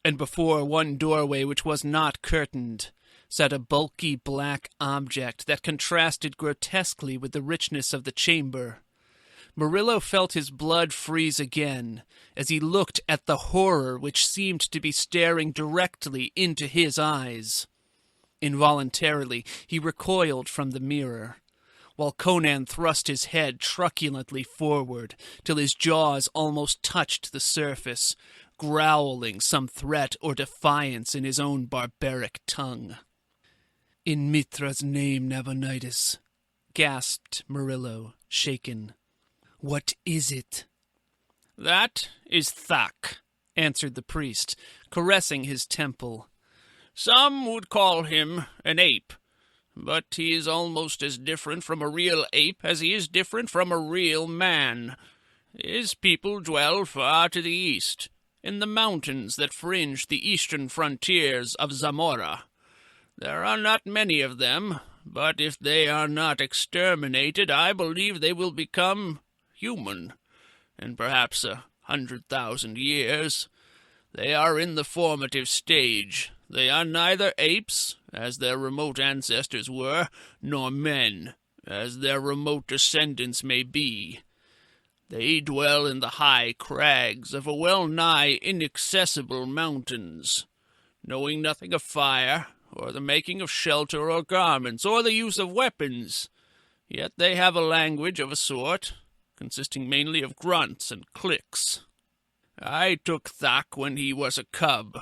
A: And before one doorway which was not curtained, sat a bulky black object that contrasted grotesquely with the richness of the chamber. Murillo felt his blood freeze again as he looked at the horror which seemed to be staring directly into his eyes. Involuntarily, he recoiled from the mirror, while Conan thrust his head truculently forward till his jaws almost touched the surface, growling some threat or defiance in his own barbaric tongue.
B: "In Mitra's name, Nabonidus,"
A: gasped Murillo, shaken.
B: "What is it?"
C: "That is Thak,"
A: answered the priest, caressing his temple.
C: "Some would call him an ape, but he is almost as different from a real ape as he is different from a real man. His people dwell far to the east, in the mountains that fringe the eastern frontiers of Zamora. There are not many of them, but if they are not exterminated, I believe they will become human, in perhaps 100,000 years. They are in the formative stage. They are neither apes, as their remote ancestors were, nor men, as their remote descendants may be. They dwell in the high crags of a well-nigh inaccessible mountains, knowing nothing of fire, or the making of shelter or garments, or the use of weapons. Yet they have a language of a sort, consisting mainly of grunts and clicks. I took Thak when he was a cub,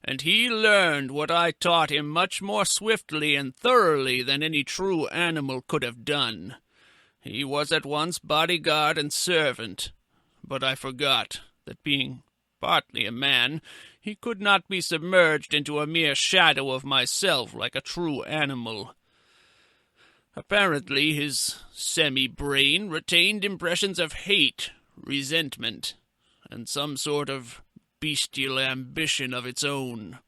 C: and he learned what I taught him much more swiftly and thoroughly than any true animal could have done. He was at once bodyguard and servant, but I forgot that being partly a man, he could not be submerged into a mere shadow of myself like a true animal. Apparently his semi-brain retained impressions of hate, resentment, and some sort of bestial ambition of its own.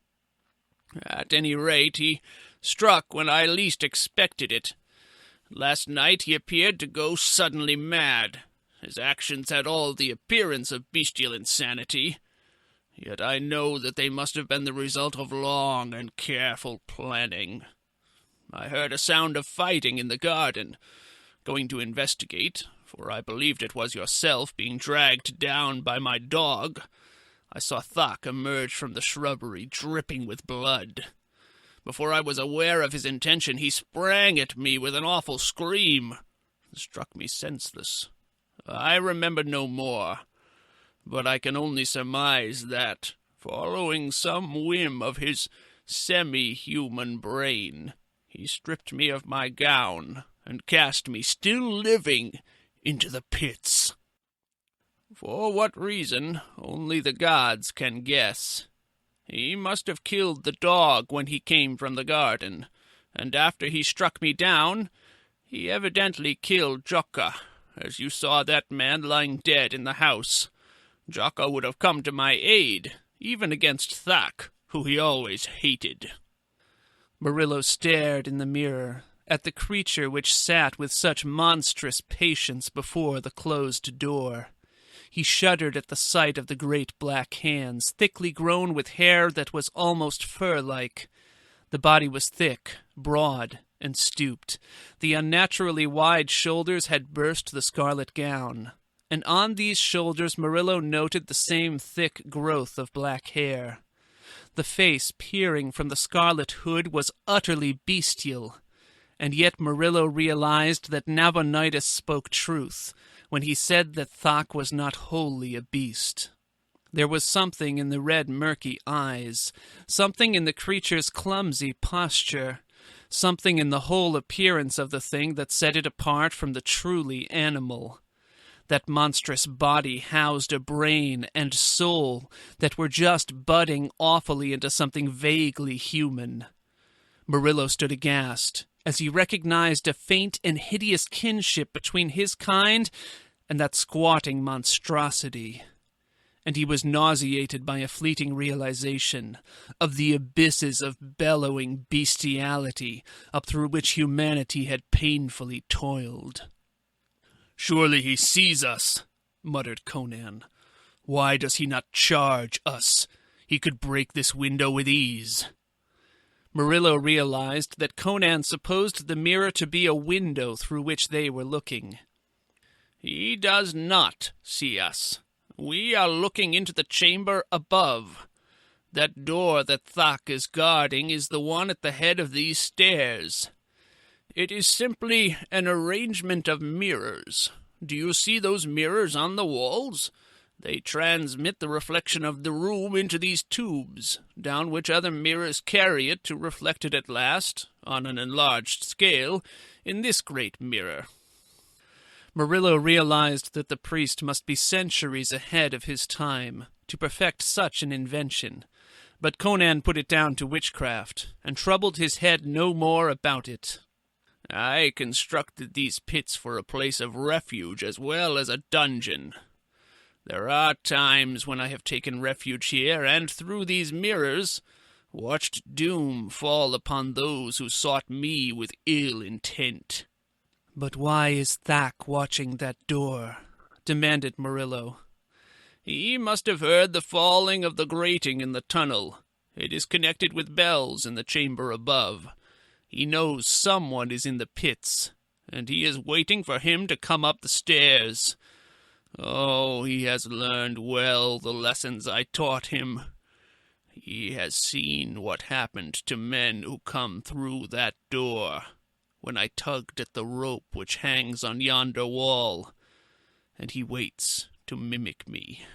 C: At any rate, he struck when I least expected it. Last night he appeared to go suddenly mad. His actions had all the appearance of bestial insanity, yet I know that they must have been the result of long and careful planning. I heard a sound of fighting in the garden. Going to investigate, for I believed it was yourself being dragged down by my dog, I saw Thak emerge from the shrubbery, dripping with blood. Before I was aware of his intention, he sprang at me with an awful scream and struck me senseless. I remember no more, but I can only surmise that, following some whim of his semi-human brain, he stripped me of my gown and cast me, still living, into the pits. For what reason, only the gods can guess. He must have killed the dog when he came from the garden, and after he struck me down, he evidently killed Jokka, as you saw that man lying dead in the house. Jokka would have come to my aid, even against Thak, who he always hated.
A: Murillo stared in the mirror at the creature which sat with such monstrous patience before the closed door. He shuddered at the sight of the great black hands, thickly grown with hair that was almost fur-like. The body was thick, broad, and stooped. The unnaturally wide shoulders had burst the scarlet gown, and on these shoulders Murillo noted the same thick growth of black hair. The face peering from the scarlet hood was utterly bestial, and yet Murillo realized that Nabonidus spoke truth when he said that Thak was not wholly a beast. There was something in the red murky eyes, something in the creature's clumsy posture, something in the whole appearance of the thing that set it apart from the truly animal. That monstrous body housed a brain and soul that were just budding awfully into something vaguely human. Murillo stood aghast as he recognized a faint and hideous kinship between his kind and that squatting monstrosity. And he was nauseated by a fleeting realization of the abysses of bellowing bestiality up through which humanity had painfully toiled.
C: "Surely he sees us," muttered Conan. "Why does he not charge us? He could break this window with ease."
A: Murillo realized that Conan supposed the mirror to be a window through which they were looking.
C: "He does not see us. We are looking into the chamber above. That door that Thak is guarding is the one at the head of these stairs. It is simply an arrangement of mirrors. Do you see those mirrors on the walls? They transmit the reflection of the room into these tubes, down which other mirrors carry it to reflect it at last, on an enlarged scale, in this great mirror."
A: Murillo realized that the priest must be centuries ahead of his time to perfect such an invention, but Conan put it down to witchcraft, and troubled his head no more about it.
C: "I constructed these pits for a place of refuge as well as a dungeon. There are times when I have taken refuge here, and through these mirrors watched doom fall upon those who sought me with ill intent."
A: "But why is Thak watching that door?" demanded Murillo.
C: "He must have heard the falling of the grating in the tunnel. It is connected with bells in the chamber above. He knows someone is in the pits, and he is waiting for him to come up the stairs. Oh, he has learned well the lessons I taught him. He has seen what happened to men who come through that door when I tugged at the rope which hangs on yonder wall. and he waits to mimic me."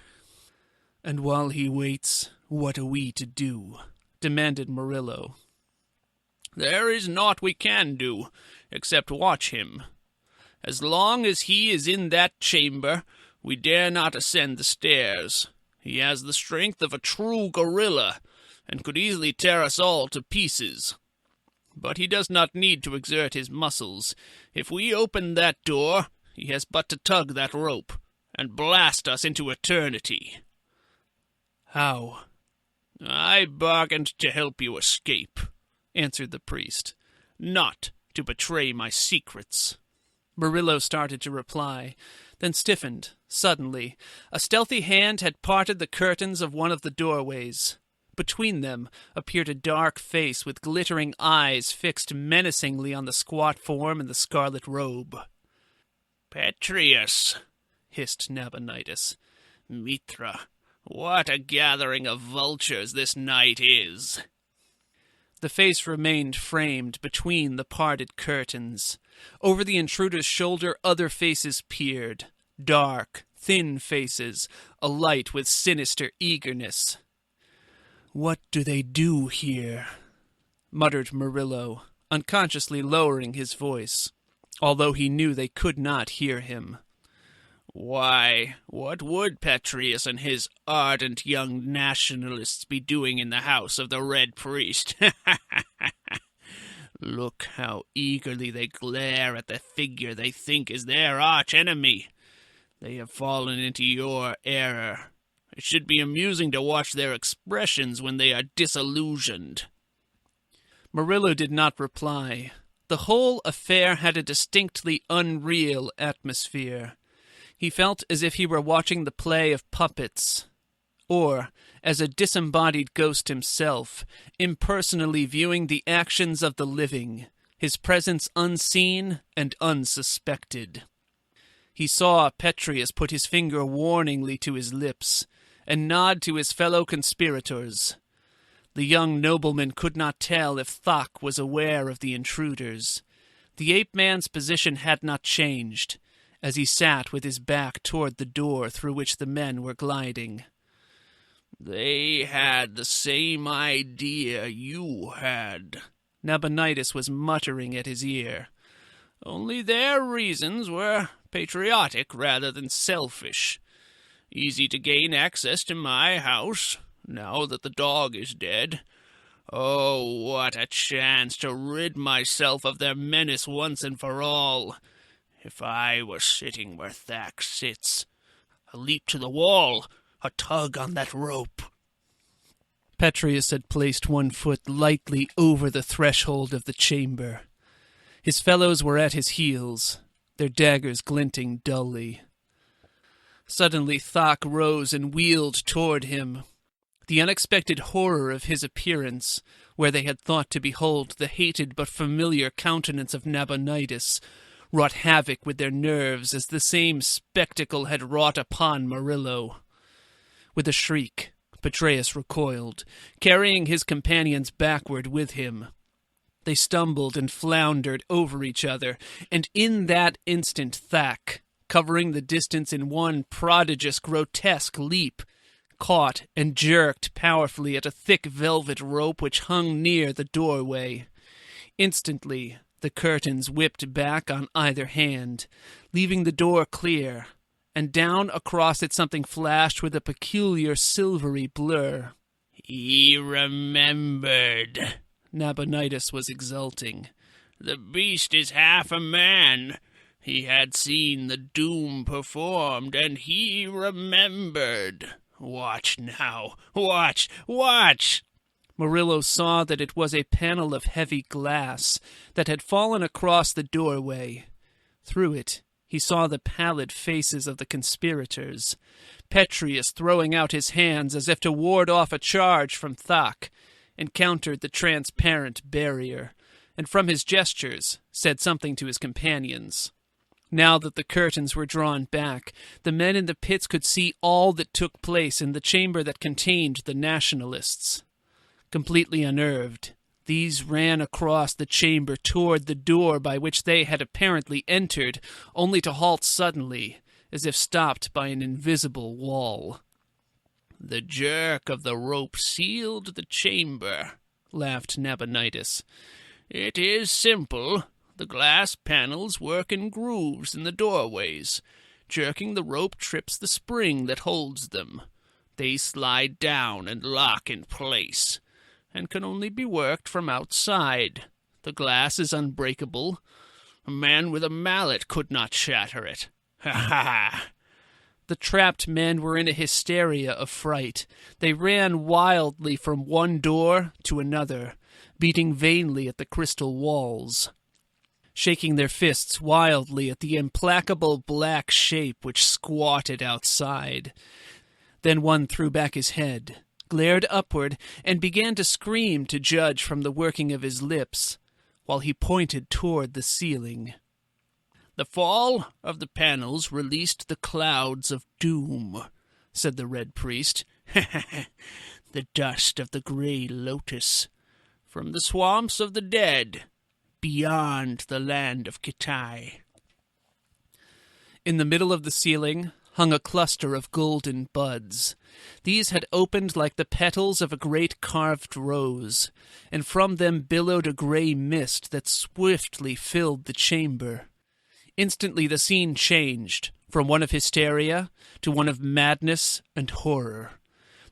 A: "And while he waits, what are we to do?" demanded Murillo.
C: "There is naught we can do, except watch him. As long as he is in that chamber, we dare not ascend the stairs. He has the strength of a true gorilla, and could easily tear us all to pieces. But he does not need to exert his muscles. If we open that door, he has but to tug that rope, and blast us into eternity."
A: "How?"
C: "I bargained to help you escape," answered the priest, "not to betray my secrets."
A: Murillo started to reply, then stiffened, suddenly. A stealthy hand had parted the curtains of one of the doorways. Between them appeared a dark face with glittering eyes fixed menacingly on the squat form in the scarlet robe.
C: "Petrius," hissed Nabonidus. "Mithra, what a gathering of vultures this night is!"
A: The face remained framed between the parted curtains. Over the intruder's shoulder other faces peered, dark, thin faces, alight with sinister eagerness. "What do they do here?" muttered Murillo, unconsciously lowering his voice, although he knew they could not hear him.
C: "Why, what would Petrius and his ardent young nationalists be doing in the house of the Red Priest? Look how eagerly they glare at the figure they think is their arch-enemy. They have fallen into your error. It should be amusing to watch their expressions when they are disillusioned."
A: Murillo did not reply. The whole affair had a distinctly unreal atmosphere. He felt as if he were watching the play of puppets, or as a disembodied ghost himself, impersonally viewing the actions of the living, his presence unseen and unsuspected. He saw Petrius put his finger warningly to his lips, and nod to his fellow conspirators. The young nobleman could not tell if Thok was aware of the intruders. The ape-man's position had not changed, as he sat with his back toward the door through which the men were gliding.
C: "They had the same idea you had,"
A: Nabonidus was muttering at his ear.
C: "Only their reasons were patriotic rather than selfish. Easy to gain access to my house, now that the dog is dead. Oh, what a chance to rid myself of their menace once and for all. If I were sitting where Thak sits, a leap to the wall, a tug on that rope."
A: Petrius had placed one foot lightly over the threshold of the chamber. His fellows were at his heels, their daggers glinting dully. Suddenly Thok rose and wheeled toward him. The unexpected horror of his appearance, where they had thought to behold the hated but familiar countenance of Nabonidus, wrought havoc with their nerves as the same spectacle had wrought upon Murillo. With a shriek, Petrius recoiled, carrying his companions backward with him. They stumbled and floundered over each other, and in that instant Thak, covering the distance in one prodigious, grotesque leap, caught and jerked powerfully at a thick velvet rope which hung near the doorway. Instantly, the curtains whipped back on either hand, leaving the door clear, and down across it something flashed with a peculiar silvery blur.
C: "He remembered,"
A: Nabonidus was exulting.
C: "The beast is half a man. He had seen the doom performed, and he remembered. Watch now. Watch! Watch!"
A: Murillo saw that it was a panel of heavy glass that had fallen across the doorway. Through it, he saw the pallid faces of the conspirators. Petrius, throwing out his hands as if to ward off a charge from Thok, encountered the transparent barrier, and from his gestures said something to his companions. Now that the curtains were drawn back, the men in the pits could see all that took place in the chamber that contained the nationalists. Completely unnerved, these ran across the chamber toward the door by which they had apparently entered, only to halt suddenly, as if stopped by an invisible wall.
C: "The jerk of the rope sealed the chamber," laughed Nabonidus. "It is simple. The glass panels work in grooves in the doorways. Jerking the rope trips the spring that holds them. They slide down and lock in place, and can only be worked from outside. The glass is unbreakable. A man with a mallet could not shatter it. Ha ha!"
A: The trapped men were in a hysteria of fright. They ran wildly from one door to another, beating vainly at the crystal walls, shaking their fists wildly at the implacable black shape which squatted outside. Then one threw back his head, glared upward, and began to scream, to judge from the working of his lips, while he pointed toward the ceiling.
C: "The fall of the panels released the clouds of doom," said the Red Priest. "The dust of the gray lotus, from the swamps of the dead, beyond the land of Kitai."
A: In the middle of the ceiling hung a cluster of golden buds. These had opened like the petals of a great carved rose, and from them billowed a gray mist that swiftly filled the chamber. Instantly the scene changed, from one of hysteria to one of madness and horror.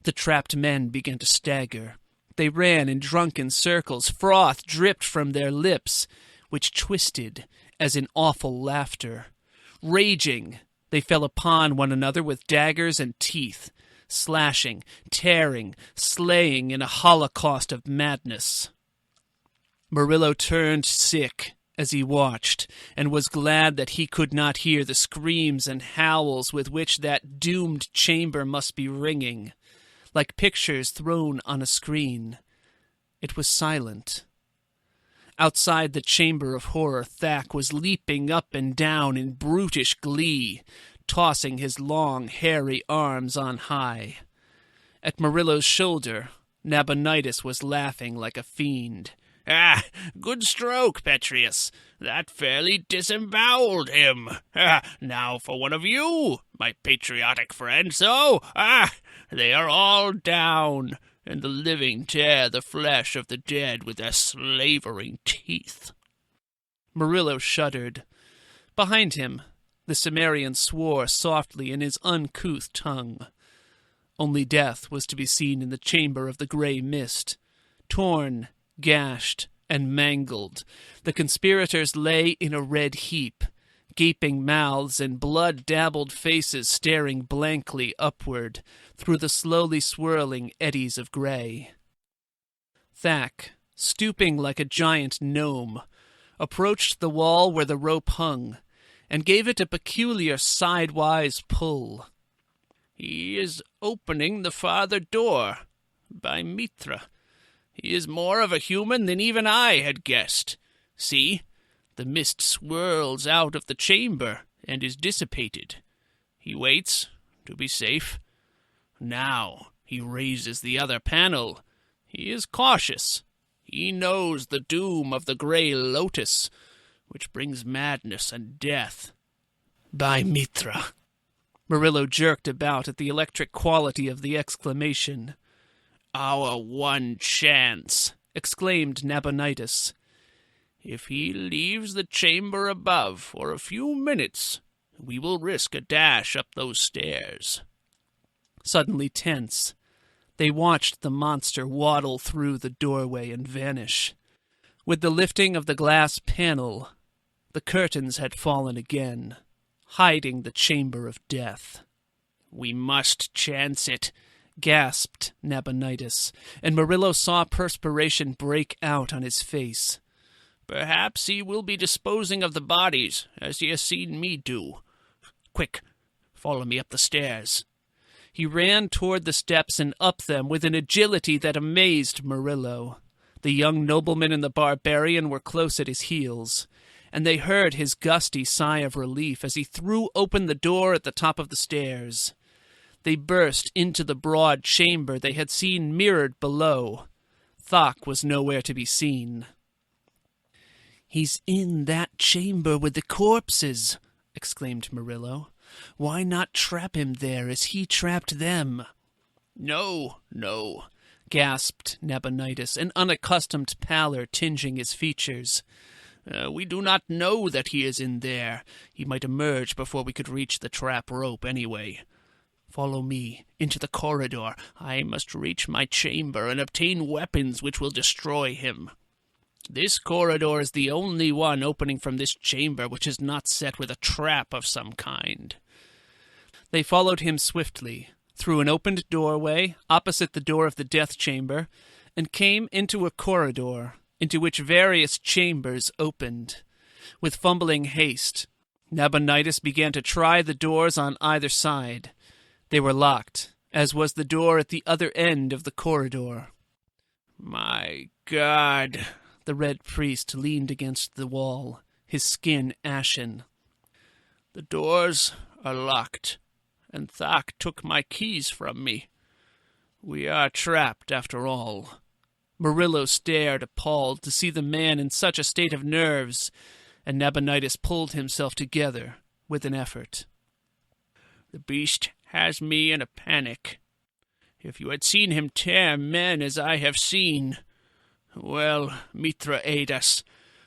A: The trapped men began to stagger. They ran in drunken circles. Froth dripped from their lips, which twisted as in awful laughter. Raging, they fell upon one another with daggers and teeth, slashing, tearing, slaying in a holocaust of madness. Murillo turned sick as he watched, and was glad that he could not hear the screams and howls with which that doomed chamber must be ringing, like pictures thrown on a screen. It was silent. Outside the chamber of horror, Thak was leaping up and down in brutish glee, tossing his long, hairy arms on high. At Murillo's shoulder, Nabonidus was laughing like a fiend.
C: "Ah, good stroke, Petrius. That fairly disemboweled him. Ah, now for one of you, my patriotic friend. So, they are all down, and the living tear the flesh of the dead with their slavering teeth."
A: Murillo shuddered. Behind him, the Cimmerian swore softly in his uncouth tongue. Only death was to be seen in the chamber of the grey mist. Torn, gashed, and mangled, the conspirators lay in a red heap, gaping mouths and blood-dabbled faces staring blankly upward through the slowly swirling eddies of grey. Thak, stooping like a giant gnome, approached the wall where the rope hung, and gave it a peculiar sidewise pull.
C: "He is opening the farther door, by Mithra. He is more of a human than even I had guessed. See, the mist swirls out of the chamber and is dissipated. He waits, to be safe. Now he raises the other panel. He is cautious. He knows the doom of the grey lotus, which brings madness and death. By Mithra."
A: Murillo jerked about at the electric quality of the exclamation.
C: "Our one chance," exclaimed Nabonidus. "If he leaves the chamber above for a few minutes, we will risk a dash up those stairs."
A: Suddenly tense, they watched the monster waddle through the doorway and vanish. With the lifting of the glass panel, the curtains had fallen again, hiding the chamber of death.
C: "We must chance it,"
A: gasped Nabonidus, and Murillo saw perspiration break out on his face.
C: "Perhaps he will be disposing of the bodies, as he has seen me do. Quick, follow me up the stairs."
A: He ran toward the steps and up them with an agility that amazed Murillo. The young nobleman and the barbarian were close at his heels, and they heard his gusty sigh of relief as he threw open the door at the top of the stairs. They burst into the broad chamber they had seen mirrored below. Thak was nowhere to be seen.
B: "He's in that chamber with the corpses," exclaimed Murillo. Why not trap him there as he trapped them?
A: No, gasped Nabonidus, an unaccustomed pallor tinging his features. We do not know that he is in there. He might emerge before we could reach the trap rope anyway. Follow me into the corridor. I must reach my chamber and obtain weapons which will destroy him. This corridor is the only one opening from this chamber which is not set with a trap of some kind.
B: They followed him swiftly, through an opened doorway opposite the door of the death chamber, and came into a corridor into which various chambers opened. With fumbling haste, Nabonidus began to try the doors on either side. They were locked, as was the door at the other end of the corridor.
A: My God!
B: The red priest leaned against the wall, his skin ashen.
A: The doors are locked, and Thak took my keys from me. We are trapped after all.
B: Murillo stared appalled to see the man in such a state of nerves, and Nabonidus pulled himself together with an effort.
A: The beast has me in a panic. If you had seen him tear men as I have seen, well, Mithra aid us,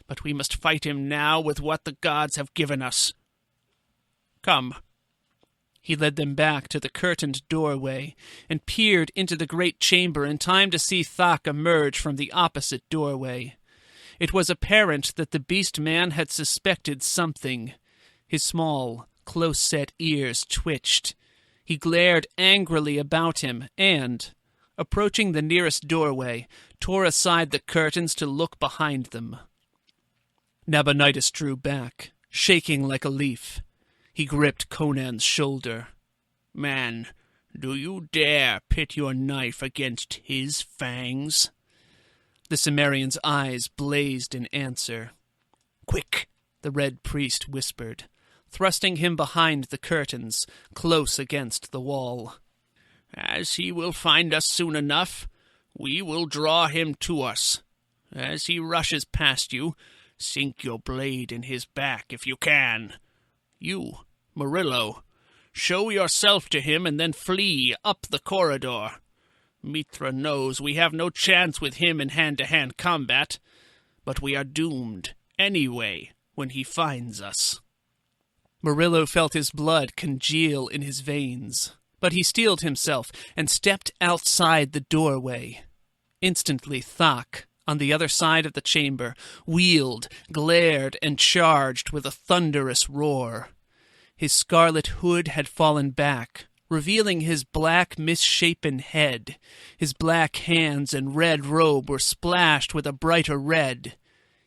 A: but we must fight him now with what the gods have given us. Come.
B: He led them back to the curtained doorway and peered into the great chamber in time to see Thak emerge from the opposite doorway. It was apparent that the beast man had suspected something. His small, close-set ears twitched. He glared angrily about him and, approaching the nearest doorway, tore aside the curtains to look behind them. Nabonidus drew back, shaking like a leaf. He gripped Conan's shoulder.
A: Man, do you dare pit your knife against his fangs?
B: The Cimmerian's eyes blazed in answer.
A: Quick,
B: the red priest whispered, thrusting him behind the curtains, close against the wall.
A: As he will find us soon enough, we will draw him to us. As he rushes past you, sink your blade in his back if you can. You, Murillo, show yourself to him and then flee up the corridor. Mithra knows we have no chance with him in hand-to-hand combat, but we are doomed anyway when he finds us.
B: Murillo felt his blood congeal in his veins, but he steeled himself and stepped outside the doorway. Instantly Thak, on the other side of the chamber, wheeled, glared, and charged with a thunderous roar. His scarlet hood had fallen back, revealing his black, misshapen head. His black hands and red robe were splashed with a brighter red.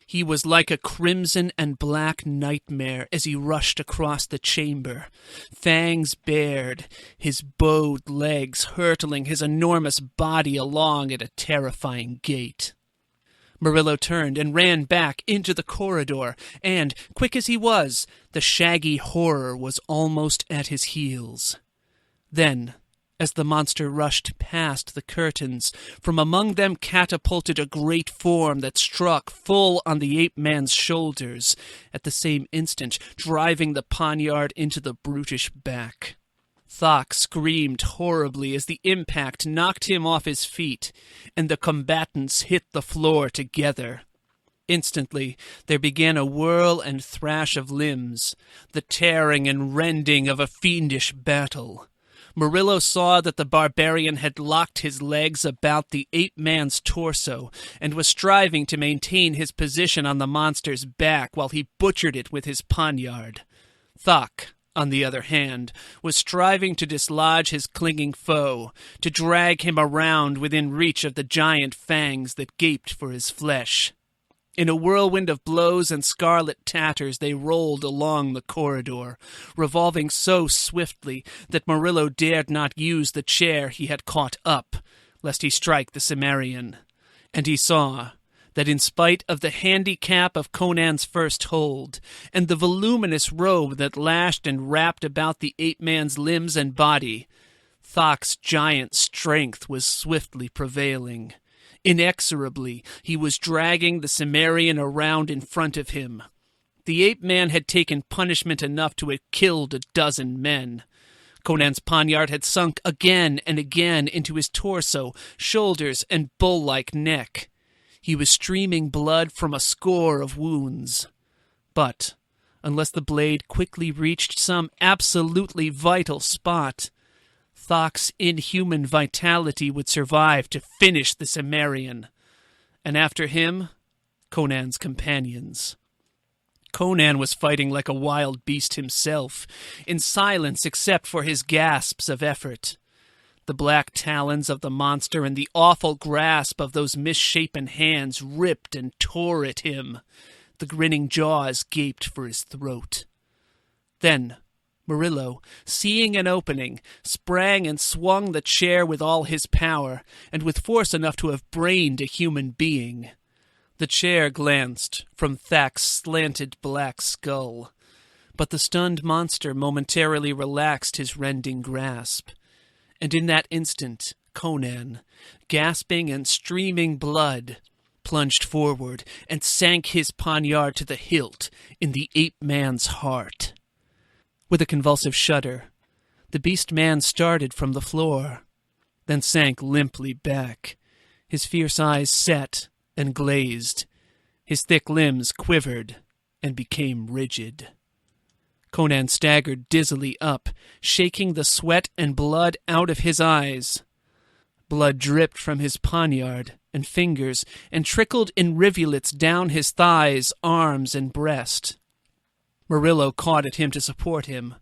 B: He was like a crimson and black nightmare as he rushed across the chamber, fangs bared, his bowed legs hurtling his enormous body along at a terrifying gait. Murillo turned and ran back into the corridor, and, quick as he was, the shaggy horror was almost at his heels. Then, as the monster rushed past the curtains, from among them catapulted a great form that struck full on the ape-man's shoulders, at the same instant driving the poniard into the brutish back. Thak screamed horribly as the impact knocked him off his feet, and the combatants hit the floor together. Instantly there began a whirl and thrash of limbs, the tearing and rending of a fiendish battle. Murillo saw that the barbarian had locked his legs about the ape-man's torso and was striving to maintain his position on the monster's back while he butchered it with his poniard. Thak, on the other hand, was striving to dislodge his clinging foe, to drag him around within reach of the giant fangs that gaped for his flesh. In a whirlwind of blows and scarlet tatters they rolled along the corridor, revolving so swiftly that Murillo dared not use the chair he had caught up, lest he strike the Cimmerian. And he saw that in spite of the handicap of Conan's first hold, and the voluminous robe that lashed and wrapped about the ape-man's limbs and body, Thak's giant strength was swiftly prevailing. Inexorably, he was dragging the Cimmerian around in front of him.
A: The ape-man had taken punishment enough to have killed a dozen men. Conan's poniard had sunk again and again into his torso, shoulders, and bull-like neck. He was streaming blood from a score of wounds. But, unless the blade quickly reached some absolutely vital spot, Thok's inhuman vitality would survive to finish the Cimmerian. And after him, Conan's companions. Conan was fighting like a wild beast himself, in silence except for his gasps of effort. The black talons of the monster and the awful grasp of those misshapen hands ripped and tore at him. The grinning jaws gaped for his throat. Then Murillo, seeing an opening, sprang and swung the chair with all his power, and with force enough to have brained a human being. The chair glanced from Thak's slanted black skull, but the stunned monster momentarily relaxed his rending grasp, and in that instant Conan, gasping and streaming blood, plunged forward and sank his poniard to the hilt in the ape-man's heart. With a convulsive shudder, the beast-man started from the floor, then sank limply back, his fierce eyes set and glazed. His thick limbs quivered and became rigid. Conan staggered dizzily up, shaking the sweat and blood out of his eyes. Blood dripped from his poniard and fingers and trickled in rivulets down his thighs, arms, and breast. Murillo caught at him to support him,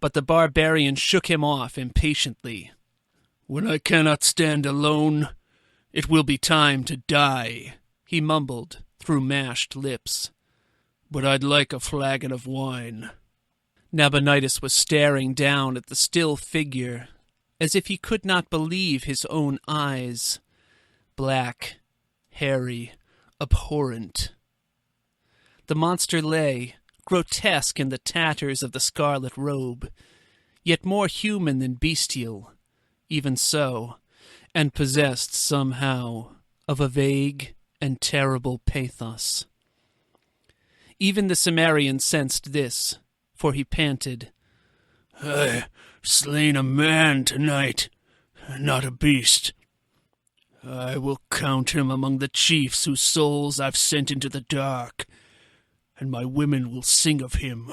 A: but the barbarian shook him off impatiently. "When I cannot stand alone, it will be time to die," he mumbled through mashed lips. "But I'd like a flagon of wine." Nabonidus was staring down at the still figure, as if he could not believe his own eyes. Black, hairy, abhorrent. The monster lay, grotesque in the tatters of the scarlet robe, yet more human than bestial, even so, and possessed somehow of a vague and terrible pathos. Even the Cimmerian sensed this, for he panted, "I've slain a man tonight, not a beast. I will count him among the chiefs whose souls I've sent into the dark, and my women will sing of him."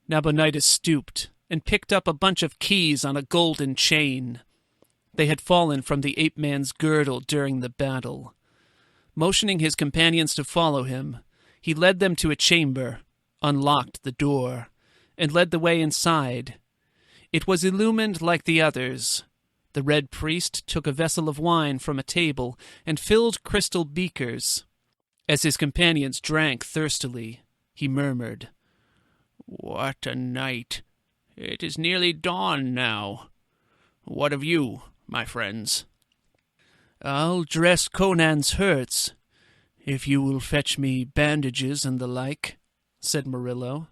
A: Nabonidus stooped and picked up a bunch of keys on a golden chain. They had fallen from the ape-man's girdle during the battle. Motioning his companions to follow him, he led them to a chamber, unlocked the door, and led the way inside. It was illumined like the others. The red priest took a vessel of wine from a table and filled crystal beakers. As his companions drank thirstily, he murmured, "What a night! It is nearly dawn now. What of you, my friends?" "I'll dress Conan's hurts, if you will fetch me bandages and the like," said Murillo,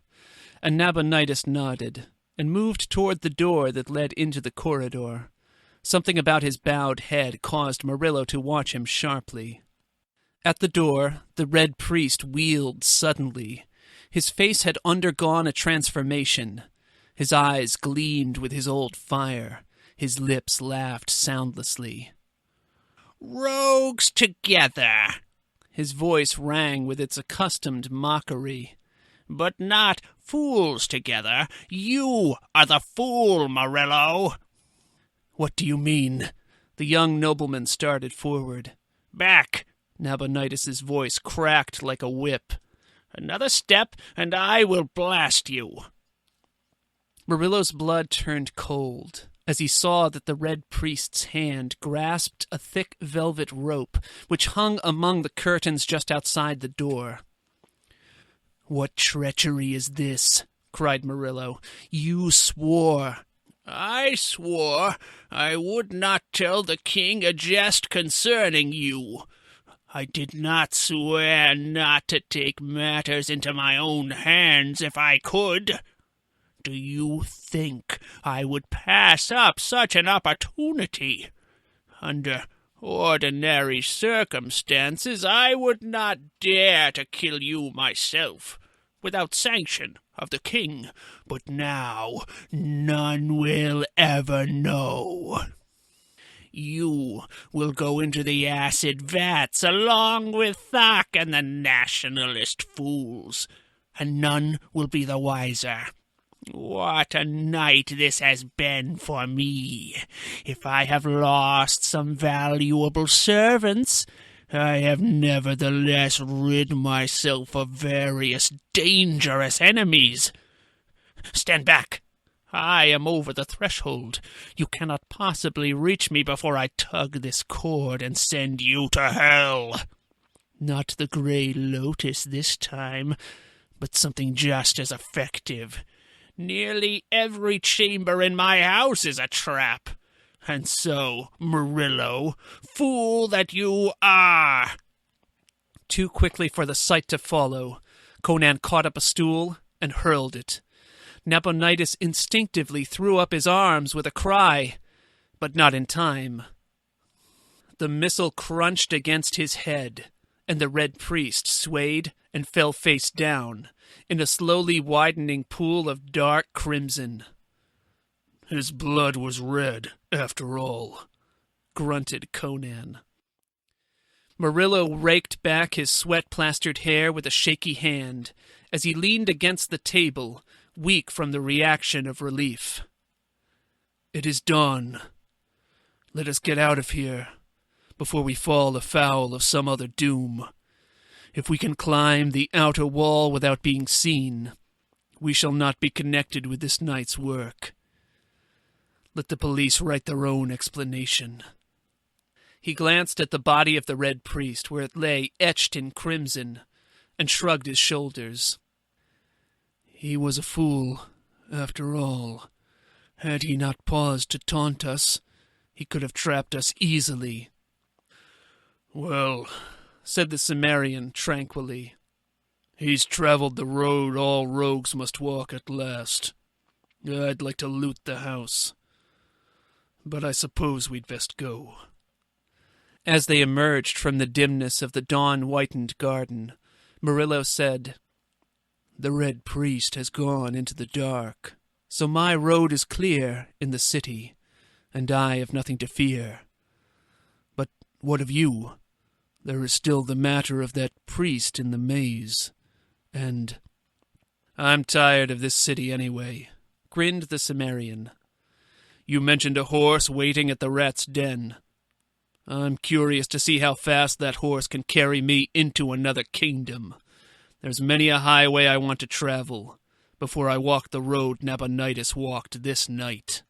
A: and Nabonidus nodded and moved toward the door that led into the corridor. Something about his bowed head caused Murillo to watch him sharply. At the door, the red priest wheeled suddenly. His face had undergone a transformation. His eyes gleamed with his old fire. His lips laughed soundlessly. "Rogues together!" His voice rang with its accustomed mockery. "But not fools together. You are the fool, Murillo." "What do you mean?" The young nobleman started forward. "Back!" Nabonidus's voice cracked like a whip. "Another step, and I will blast you." Murillo's blood turned cold as he saw that the red priest's hand grasped a thick velvet rope which hung among the curtains just outside the door. "What treachery is this?" cried Murillo. "You swore." "I swore I would not tell the king a jest concerning you. I did not swear not to take matters into my own hands if I could. Do you think I would pass up such an opportunity? Under
C: ordinary circumstances, I would not dare to kill you myself, without sanction of the king, but now none will ever know. You will go into the acid vats along with Thok and the nationalist fools, and none will be the wiser. What a night this has been for me. If I have lost some valuable servants, I have nevertheless rid myself of various dangerous enemies. Stand back. I am over the threshold. You cannot possibly reach me before I tug this cord and send you to hell. Not the Grey Lotus this time, but something just as effective. Nearly every chamber in my house is a trap. And so, Murillo, fool that you are!
A: Too quickly for the sight to follow, Conan caught up a stool and hurled it. Nabonidus instinctively threw up his arms with a cry, but not in time. The missile crunched against his head, and the Red Priest swayed and fell face down in a slowly widening pool of dark crimson.
B: His blood was red, after all,
A: grunted Conan. Murillo raked back his sweat-plastered hair with a shaky hand as he leaned against the table, weak from the reaction of relief.
B: It is dawn. Let us get out of here, before we fall afoul of some other doom. If we can climb the outer wall without being seen, we shall not be connected with this night's work. Let the police write their own explanation.
A: He glanced at the body of the Red Priest, where it lay etched in crimson, and shrugged his shoulders.
B: He was a fool, after all. Had he not paused to taunt us, he could have trapped us easily.
A: Well, said the Cimmerian tranquilly,
B: he's traveled the road all rogues must walk at last. I'd like to loot the house, but I suppose we'd best go.
A: As they emerged from the dimness of the dawn-whitened garden, Murillo said,
B: The Red Priest has gone into the dark, so my road is clear in the city, and I have nothing to fear. But what of you? There is still the matter of that priest in the maze, and...
A: I'm tired of this city anyway, grinned the Cimmerian. You mentioned a horse waiting at the rat's den. I'm curious to see how fast that horse can carry me into another kingdom. There's many a highway I want to travel before I walk the road Nabonidus walked this night.